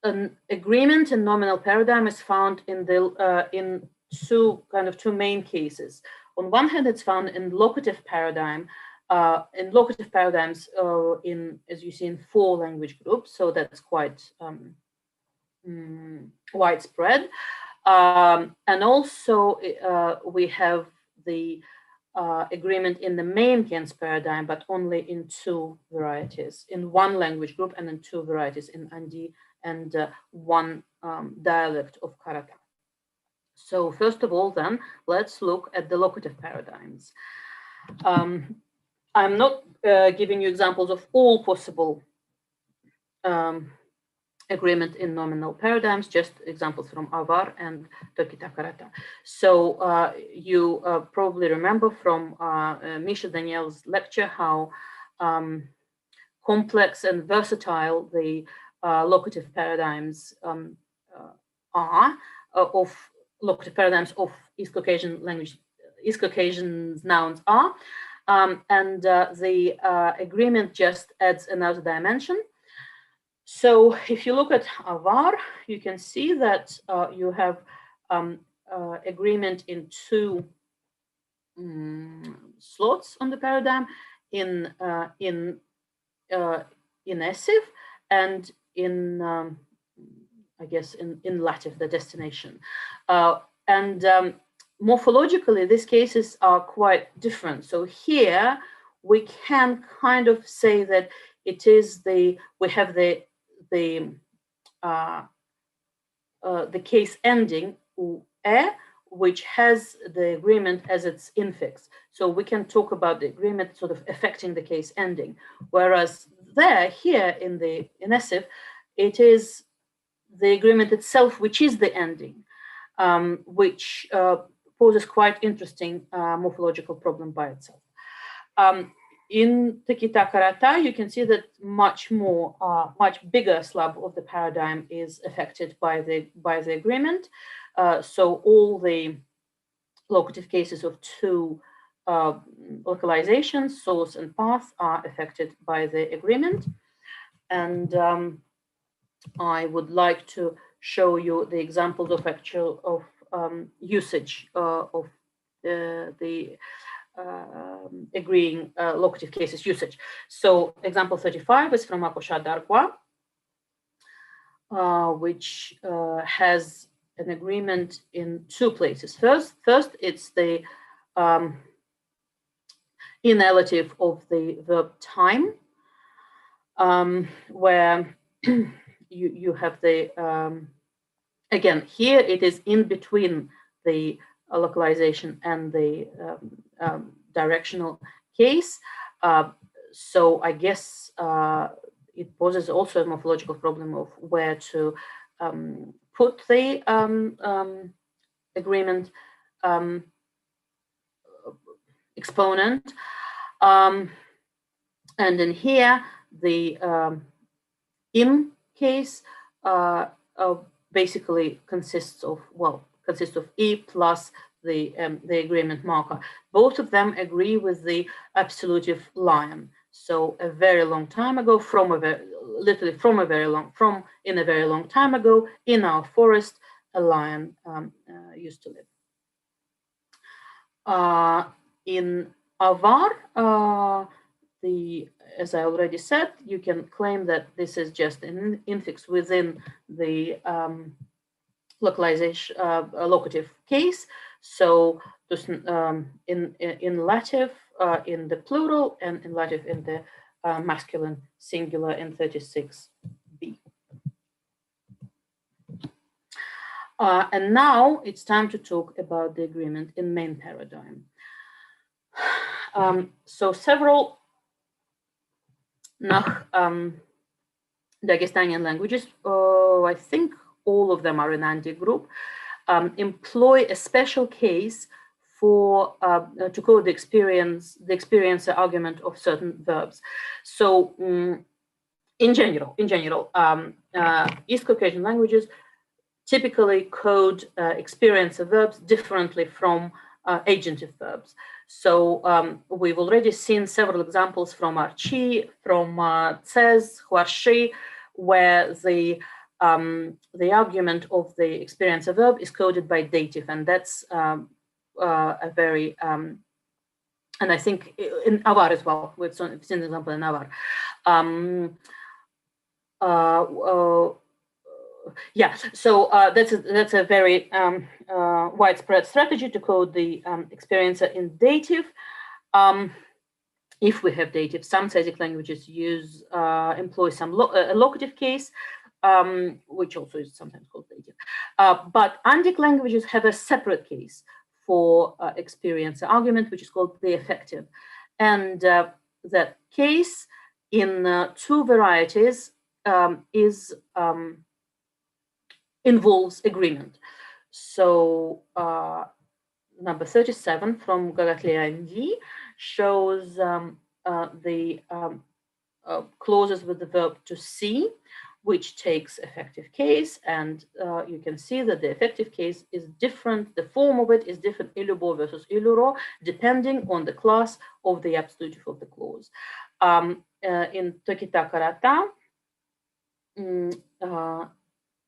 An agreement in nominal paradigm is found in two main cases. On one hand, it's found in locative paradigm. In locative paradigms, as you see, in 4 language groups, so that's quite widespread. And also, we have the agreement in the main tense paradigm, but only in 2 varieties, in 1 language group and in 2 varieties, in Andi and 1 dialect of Karata. So first of all, then, let's look at the locative paradigms. I'm not giving you examples of all possible agreement in nominal paradigms, just examples from Avar and Tokita Karata. So you probably remember from Misha Daniel's lecture how complex and versatile the locative paradigms are of locative paradigms of East Caucasian language, East Caucasian nouns are. And the agreement just adds another dimension. So if you look at Avar, you can see that you have agreement in 2 slots on the paradigm, in essive and in I guess in lative, the destination. And morphologically, these cases are quite different. So here we can kind of say that it is we have the case ending e, which has the agreement as its infix. So we can talk about the agreement sort of affecting the case ending. Whereas here in the essive, it is the agreement itself which is the ending, which poses quite interesting morphological problem by itself. In Tokita Karata, you can see that much bigger slab of the paradigm is affected by the agreement. So all the locative cases of 2 localizations, source and path, are affected by the agreement. And I would like to show you the examples of usage of the agreeing locative cases usage. So example 35 is from Akosha Darkwa, which has an agreement in 2 places. First, it's the inellative of the verb time, where you have the, again, here it is in between the localization and the directional case. So I guess it poses also a morphological problem of where to put the agreement exponent. And in here, the in case basically consists of E plus the agreement marker. Both of them agree with the absolutive lion. So a very long time ago, in a very long time ago, in our forest, a lion used to live. In Avar, as I already said, you can claim that this is just an infix within the localization locative case. So in lative in the plural, and in lative in the masculine singular in 36b. And now it's time to talk about the agreement in main paradigm. So several Dagestanian languages, I think all of them are in Andi group, employ a special case for to code the experiencer argument of certain verbs. So in general, East Caucasian languages typically code experiencer verbs differently from agentive verbs. So we've already seen several examples from Archie, from Cez, Huarshi, where the argument of the experiencer verb is coded by dative, and that's a very and I think in Avar as well. We've seen an example in Avar. Yeah, so that's a very widespread strategy to code the experiencer in dative. If we have dative, some Syntactic languages employ some a locative case, which also is sometimes called dative. But Andic languages have a separate case for experiencer argument, which is called the effective, and that case in two varieties involves agreement. So number 37 from Gagatlia ND shows the clauses with the verb to see, which takes effective case, and you can see that the effective case is different. The form of it is different, ilubo versus iluro, depending on the class of the absolutive of the clause. In Tokita Karata,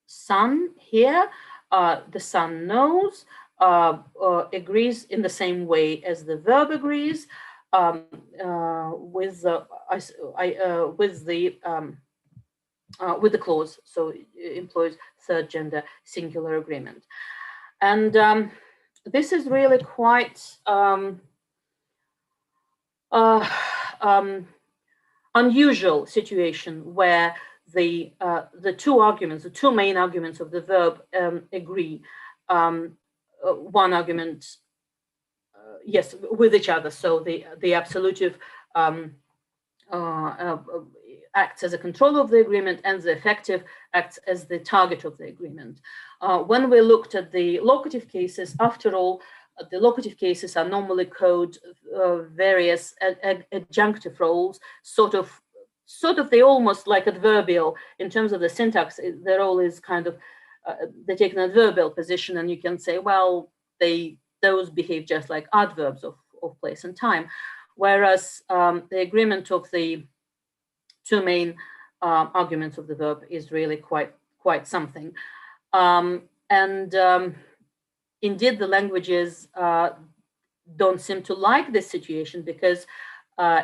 son here, the son knows, agrees in the same way as the verb agrees with the clause, so it employs third gender singular agreement. And this is really quite unusual situation where the two main arguments of the verb agree. One argument, yes, with each other. So the absolutive acts as a controller of the agreement, and the effective acts as the target of the agreement. When we looked at the locative cases, after all, the locative cases are normally code various adjunctive roles, sort of they almost like adverbial in terms of the syntax. Their role is kind of they take an adverbial position, and you can say, well, those behave just like adverbs of place and time, whereas the agreement of the two main arguments of the verb is really quite something. Indeed, the languages don't seem to like this situation because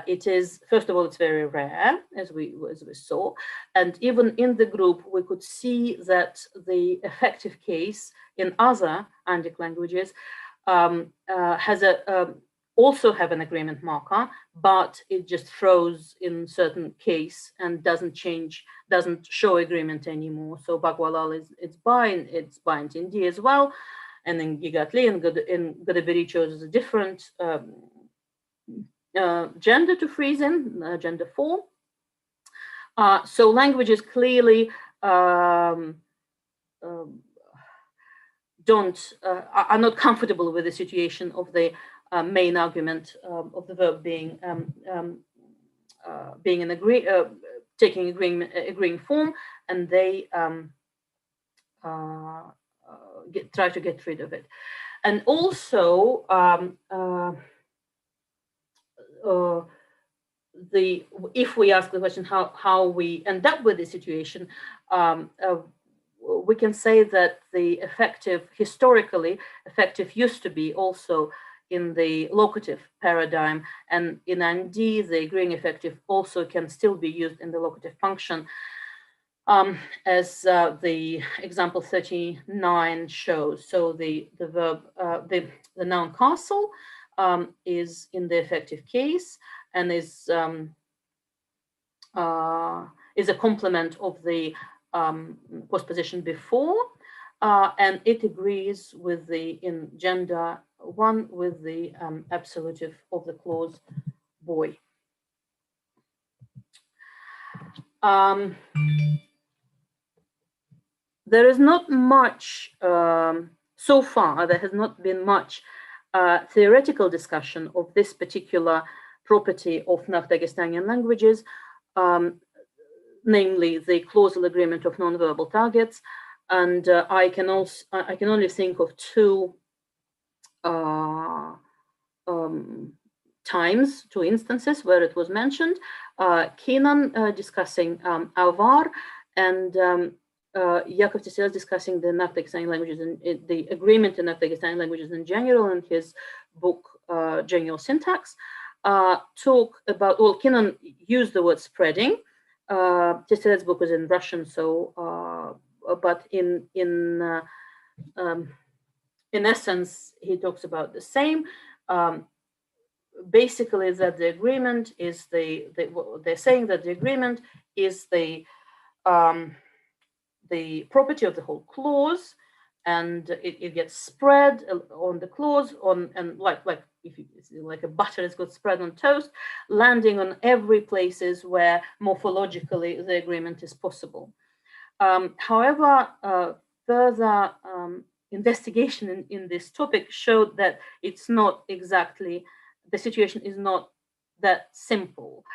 it is, first of all, it's very rare, as we saw, and even in the group, we could see that the effective case in other Andic languages has also have an agreement marker, but it just froze in certain case and doesn't show agreement anymore. So Bagwalal it's bind in D as well, and then Gigatli and Godaberi chose a different gender to freeze in, gender 4. So languages clearly are not comfortable with the situation of the main argument of the verb being taking agreeing form, and they try to get rid of it. And also, if we ask the question how we end up with this situation, we can say that the historically effective used to be also in the locative paradigm, and in ND the agreeing effective also can still be used in the locative function, as the example 39 shows. So the verb, the noun castle is in the effective case and is a complement of the postposition before, and it agrees with the, in gender 1, with the absolutive of the clause boy. There is not much, so far, there has not been much theoretical discussion of this particular property of North Dagestanian languages, namely the clausal agreement of non-verbal targets. And I can only think of two times, two instances where it was mentioned. Kenan discussing Alvar, and Yakov Teseles discussing the North Dagestanian languages and the agreement in North Dagestanian languages in general in his book General Syntax. Talk about, well, Kenan used the word spreading. Teseles' book is in Russian, so but in essence, he talks about the same. Basically, that the agreement is they're saying that the agreement is the property of the whole clause, and it gets spread on the clause and like if you like a butter is got spread on toast, landing on every places where morphologically the agreement is possible. However, further investigation in this topic showed that it's not exactly, the situation is not that simple.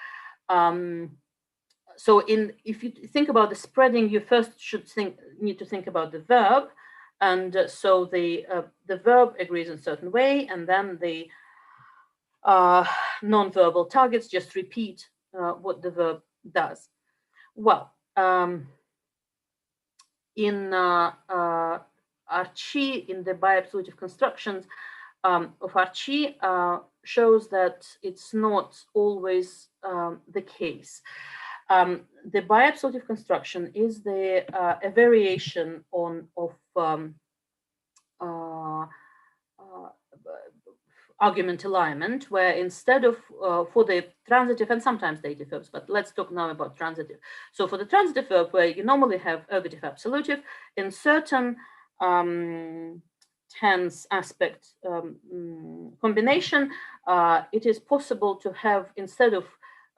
So if you think about the spreading, you first need to think about the verb, and so the verb agrees in a certain way, and then the non-verbal targets just repeat what the verb does. Well, in Archie, in the bi-absolutive constructions of Archie, shows that it's not always the case. The bi-absolutive construction is a variation of argument alignment, where instead of for the transitive and sometimes dative verbs, but let's talk now about transitive. So for the transitive verb, where you normally have ergative absolutive, in certain tense aspect combination, it is possible to have, instead of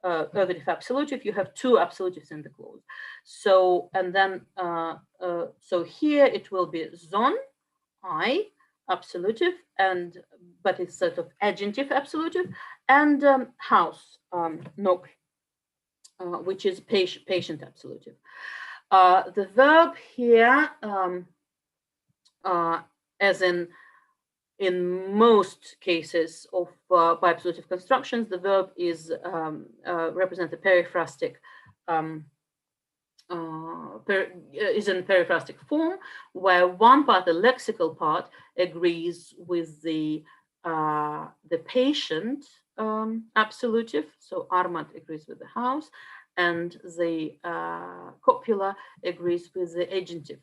ergative absolutive, you have two absolutives in the clause. So, and then, so here it will be zon, I, absolutive, and but it's sort of adjunctive absolutive, and house, nok, which is patient absolutive. The verb here, as in most cases of bi-absolutive constructions, the verb is represent a periphrastic, is in periphrastic form, where one part, the lexical part, agrees with the patient absolutive. So Armat agrees with the house, and the copula agrees with the agentive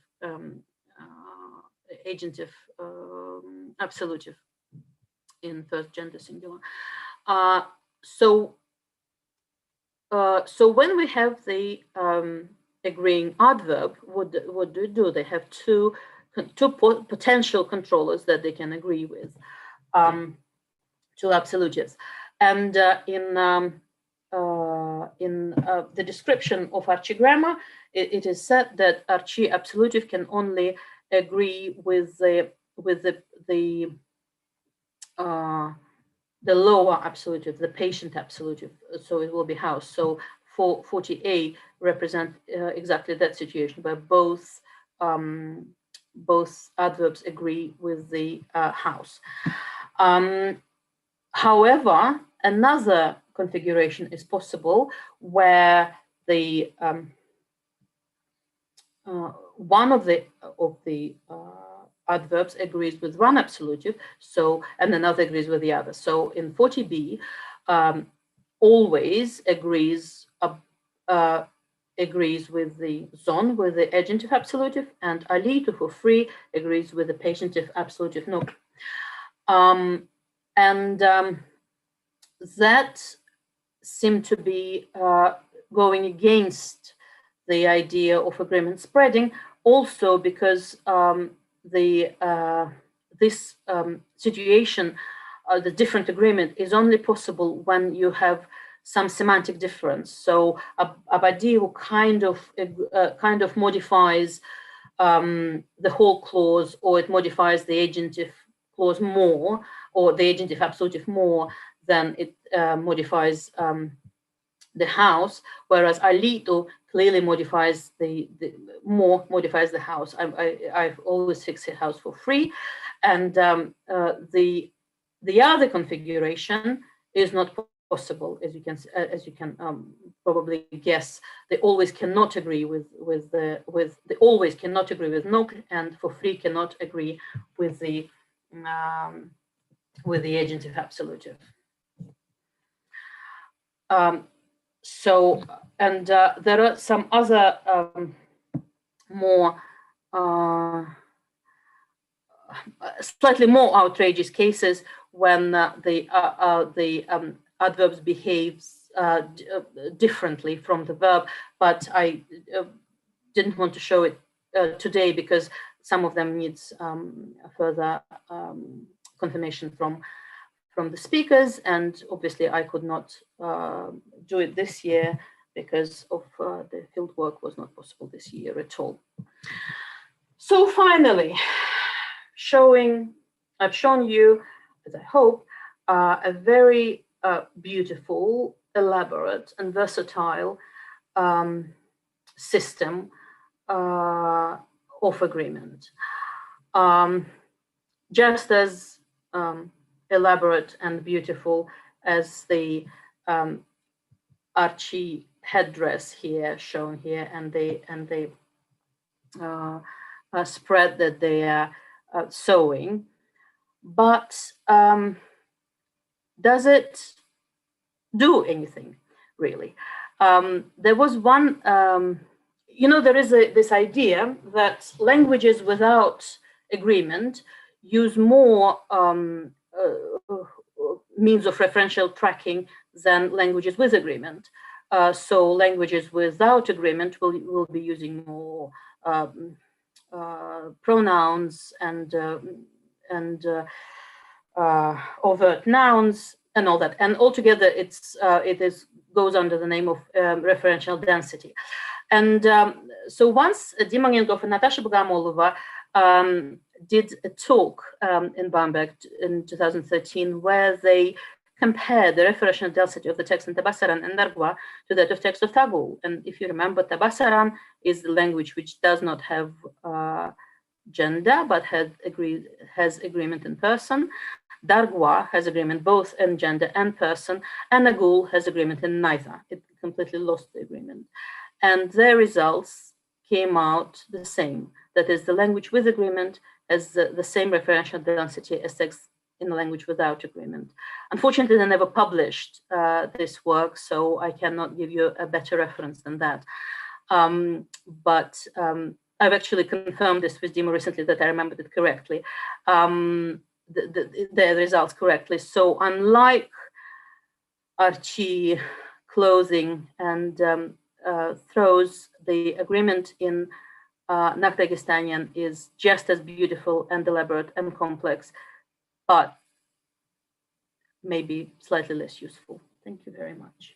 absolutive in first gender singular. So when we have the agreeing adverb, what do? They have two potential controllers that they can agree with, two absolutives. And in the description of Archie grammar, it is said that Archie absolutive can only agree with the lower absolutive, the patient absolutive. So it will be house. So 40A represent exactly that situation, where both both adverbs agree with the house. However, another configuration is possible where the one of the adverbs agrees with one absolutive, so, and another agrees with the other. So in 40b, always agrees with the zon, with the agentive absolutive, and alito for free agrees with the pagentive absolutive no. That seemed to be going against the idea of agreement spreading, also because this situation, the different agreement, is only possible when you have some semantic difference. So Abadie kind of modifies the whole clause, or it modifies the agentive clause more, or the agentive absolutive more than it modifies the house, whereas alito clearly modifies the house. I've always fixed the house for free, and the other configuration is not possible, as you can probably guess. They always cannot agree with they always cannot agree with no, and for free cannot agree with the agentive absolutive. So, and there are some other more slightly more outrageous cases when the adverbs behaves differently from the verb, but I didn't want to show it today because some of them needs further confirmation from the speakers, and obviously I could not do it this year because of the field work was not possible this year at all. So finally, I've shown you, as I hope, a very beautiful, elaborate, and versatile system of agreement. Just as elaborate and beautiful as the Archie headdress here, shown here, and the spread that they are sewing. But does it do anything, really? There was one, there is this idea that languages without agreement use more means of referential tracking than languages with agreement. So languages without agreement will be using more pronouns and overt nouns and all that. And altogether, it goes under the name of referential density. And so once Dima Ngendov and Natasha Bogomolova did a talk in Bamberg in 2013, where they compared the referential density of the text in Tabasaran and Dargwa to that of text of Tagol. And if you remember, Tabasaran is the language which does not have gender, but has agreement in person. Dargwa has agreement both in gender and person, and Nagul has agreement in neither. It completely lost the agreement. And their results came out the same. That is, the language with agreement has the same referential density as text in a language without agreement. Unfortunately, they never published this work, so I cannot give you a better reference than that. But I've actually confirmed this with Dima recently, that I remembered it correctly, the results correctly. So unlike Archie clothing and throws, the agreement in Nakhtagistanian is just as beautiful and elaborate and complex, but maybe slightly less useful. Thank you very much.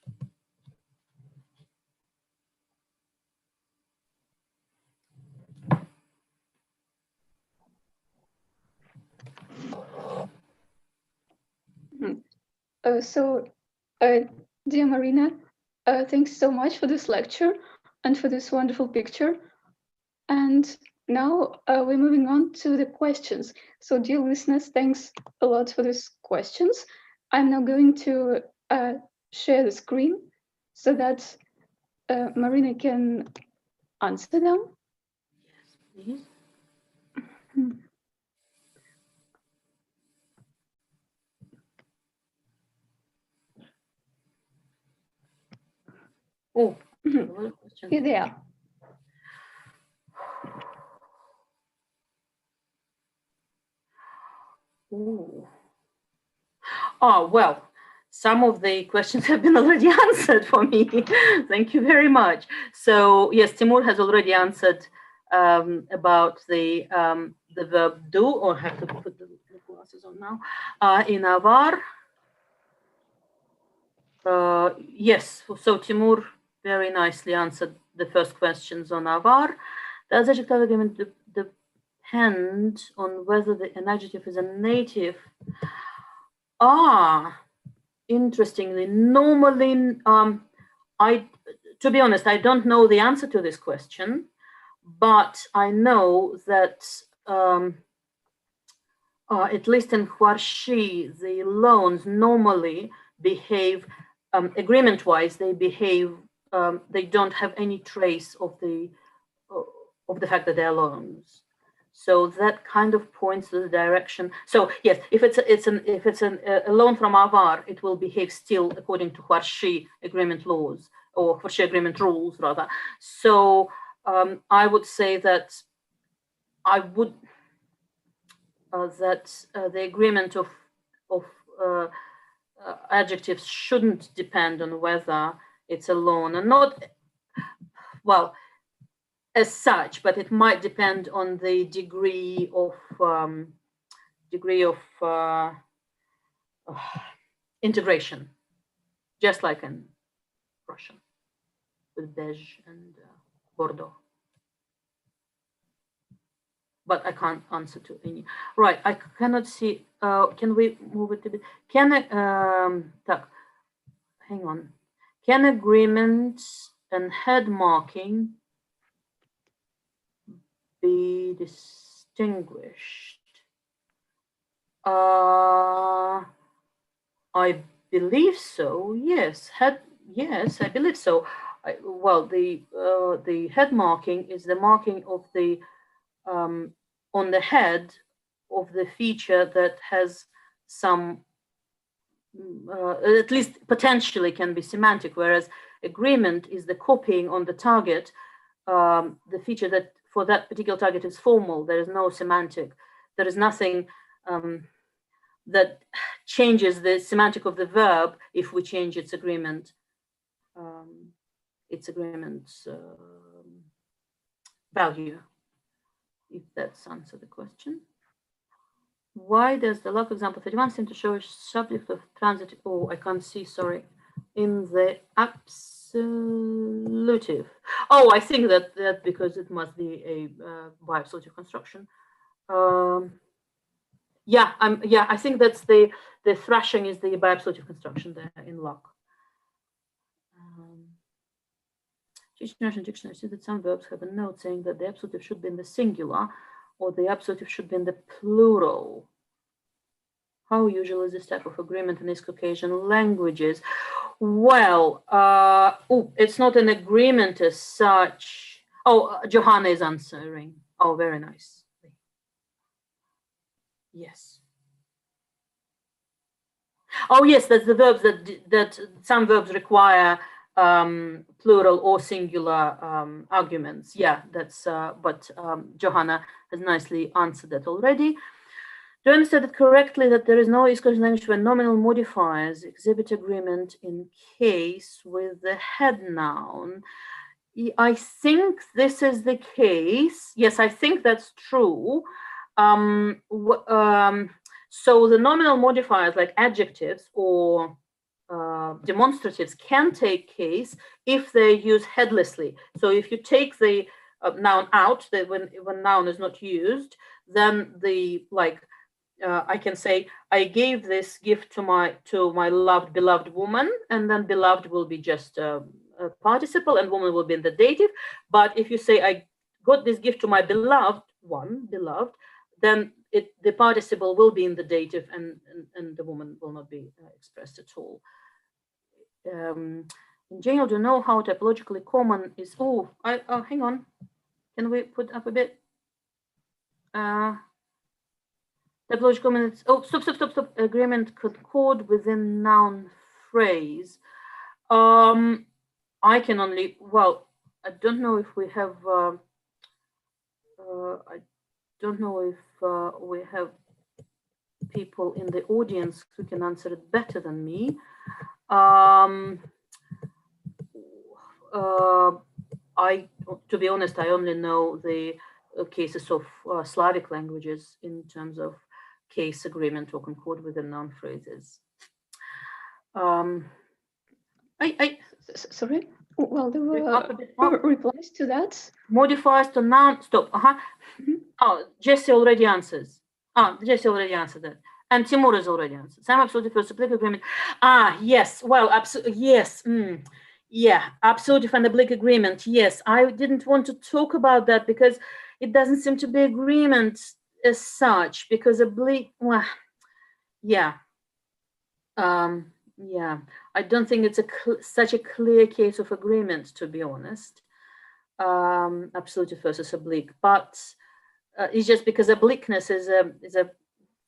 Dear Marina, thanks so much for this lecture and for this wonderful picture. And now we're moving on to the questions. So dear listeners, thanks a lot for these questions. I'm now going to share the screen so that Marina can answer them. Yes, please. Oh, Here they are. Ooh. Oh, well, some of the questions have been already answered for me. Thank you very much. So yes, Timur has already answered about the verb do, or have to put the glasses on now, in avar. Yes, so Timur very nicely answered the first questions on avar. Does adjective agreement depend on whether an adjective is a native? Interestingly, normally, to be honest, I don't know the answer to this question, but I know that at least in Huarshi, the loans normally behave agreement-wise. They behave. They don't have any trace of the fact that they're loans. So that kind of points to the direction. So yes, if it's a loan from avar, it will behave still according to Huarshi agreement laws, or Huarshi agreement rules rather. So I would say that the agreement of adjectives shouldn't depend on whether it's a loan or not. Well, as such, but it might depend on the degree of integration, just like in Russian with beige and Bordeaux. But I can't answer to any. Right, I cannot see. Can we move it a bit? Hang on. Can agreement and head marking be distinguished? I believe so. Yes, yes, I believe so. Well, the head marking is the marking of the on the head of the feature that has some, at least potentially can be semantic, whereas agreement is the copying on the target, the feature that for that particular target is formal. There is no semantic. There is nothing that changes the semantic of the verb if we change its agreement, value, if that's answer the question. Why does the log example 31 seem to show a subject of transitive? Oh, I can't see, sorry. In the absolutive. Oh, I think that because it must be a bi-absolutive construction. Yeah, I think that's the thrashing is the bi-absolutive construction there in log. Dictionary says that some verbs have a note saying that the absolutive should be in the singular or the absolutive should be in the plural. How usual is this type of agreement in East Caucasian languages? Well, it's not an agreement as such. Oh, Johanna is answering. Oh, very nice. Yes. Oh, yes, that's the verbs that some verbs require plural or singular arguments. Yeah, that's, but Johanna has nicely answered that already. Do I understand it correctly that there is no East Caucasian language where nominal modifiers exhibit agreement in case with the head noun? I think this is the case. Yes, I think that's true. So the nominal modifiers like adjectives or demonstratives can take case if they use headlessly. So if you take the noun out, when noun is not used, then the I can say I gave this gift to my beloved woman, and then beloved will be just a participle and woman will be in the dative. But if you say I got this gift to my beloved one, beloved, then the participle will be in the dative, and the woman will not be expressed at all. In general, do you know how typologically common is? Oh, hang on. Can we put up a bit? Typological common. Oh, stop. Agreement concord within noun phrase. I can only. Well, I don't know if we have. I don't know if we have people in the audience who can answer it better than me. To be honest, I only know the cases of Slavic languages in terms of case agreement or concord with the noun phrases. Sorry. Well, there were replies to that. Modifiers to noun. Stop. Oh, Jesse already answers. Jesse already answered that. And Timur has already answered. Some absolutely first oblique agreement. Yes. Well, absolutely. Yes. Yeah, absolutely for an oblique agreement. Yes, I didn't want to talk about that because it doesn't seem to be agreement as such. Because oblique. Well, yeah. Yeah, I don't think it's such a clear case of agreement, to be honest. Absolutely versus oblique, but it's just because obliqueness is a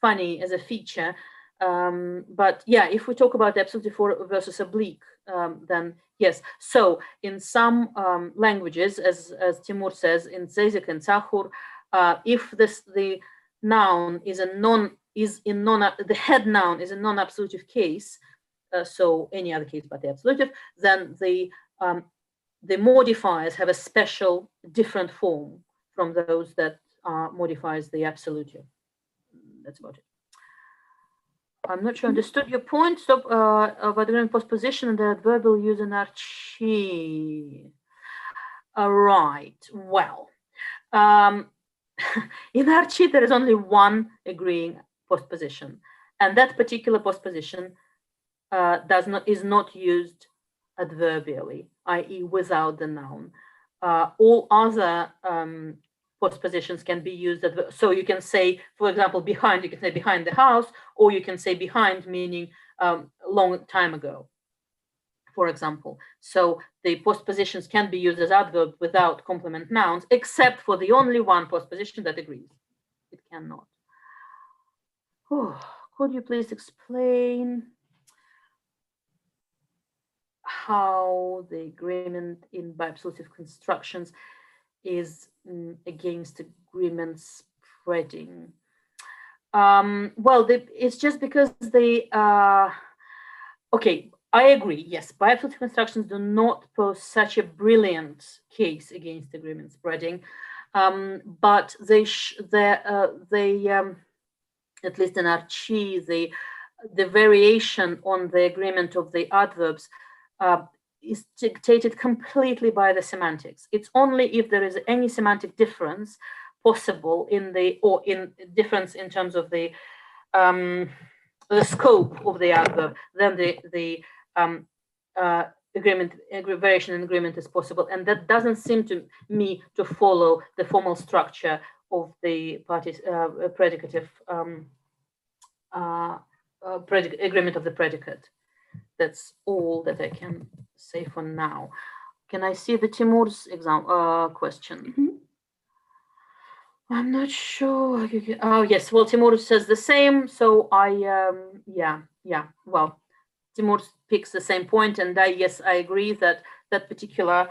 funny as a feature. But yeah, if we talk about absolutely versus oblique, then yes. So in some languages, as Timur says, in Zezik and Sahur, if the noun is the head noun is a non-absolutive case, so any other case but the absolutive, then the modifiers have a special different form from those that modifies the absolutive. That's about it. I'm not sure I understood your point. Stop about the postposition and the adverbial use in archi. Right. Well, in archi there is only one agreeing postposition, and that particular postposition is not used adverbially, i.e. without the noun. All other postpositions can be used. So you can say, for example, behind, you can say behind the house, or you can say behind, meaning long time ago, for example. So the postpositions can be used as adverb without complement nouns, except for the only one postposition that agrees. It cannot. Oh, could you please explain how the agreement in biabsolutive constructions is against agreement spreading? Well, it's just because okay, I agree. Yes, biabsolutive constructions do not pose such a brilliant case against agreement spreading, but they at least in archi, the variation on the agreement of the adverbs is dictated completely by the semantics. It's only if there is any semantic difference possible in difference in terms of the scope of the adverb, then the variation in agreement is possible, and that doesn't seem to me to follow the formal structure of the predicative agreement of the predicate. That's all that I can say for now. Can I see the Timur's question? I'm not sure. Oh yes, well Timur says the same. So yeah. Well, Timur picks the same point, and yes, I agree that that particular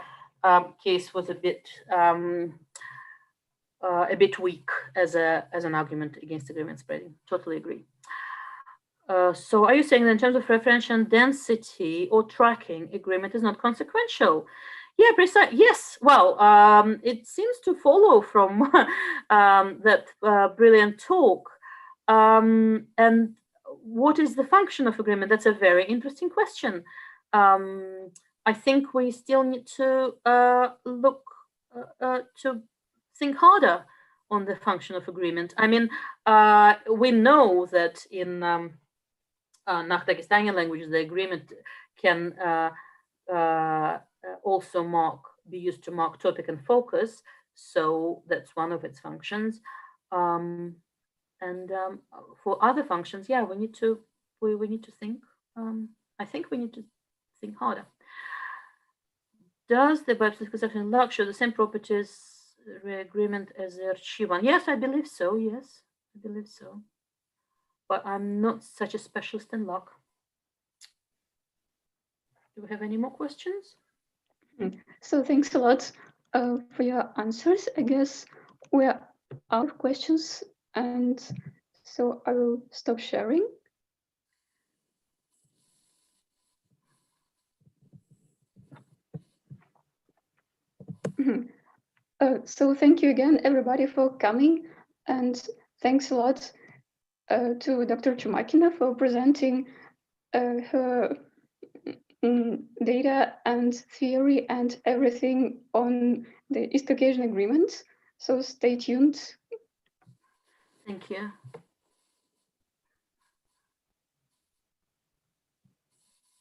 case was a bit weak as an argument against agreement spreading. Totally agree. So are you saying that in terms of referential density or tracking, agreement is not consequential? Yeah, precise. Yes. Well, it seems to follow from that brilliant talk. And what is the function of agreement? That's a very interesting question. I think we still need to look to think harder on the function of agreement. I mean, we know that in Dagestani languages, the agreement can also be used to mark topic and focus. So that's one of its functions. For other functions, yeah, we need to think. I think we need to think harder. Does the bipartite conception log show the same properties agreement as the Archie one? Yes, I believe so. Yes, I believe so. But I'm not such a specialist in log. Do we have any more questions? So thanks a lot for your answers. I guess we're out of questions, and so I will stop sharing. So thank you again, everybody, for coming, and thanks a lot to Dr. Chumakina for presenting her data and theory and everything on the East Caucasian agreement. So stay tuned. Thank you.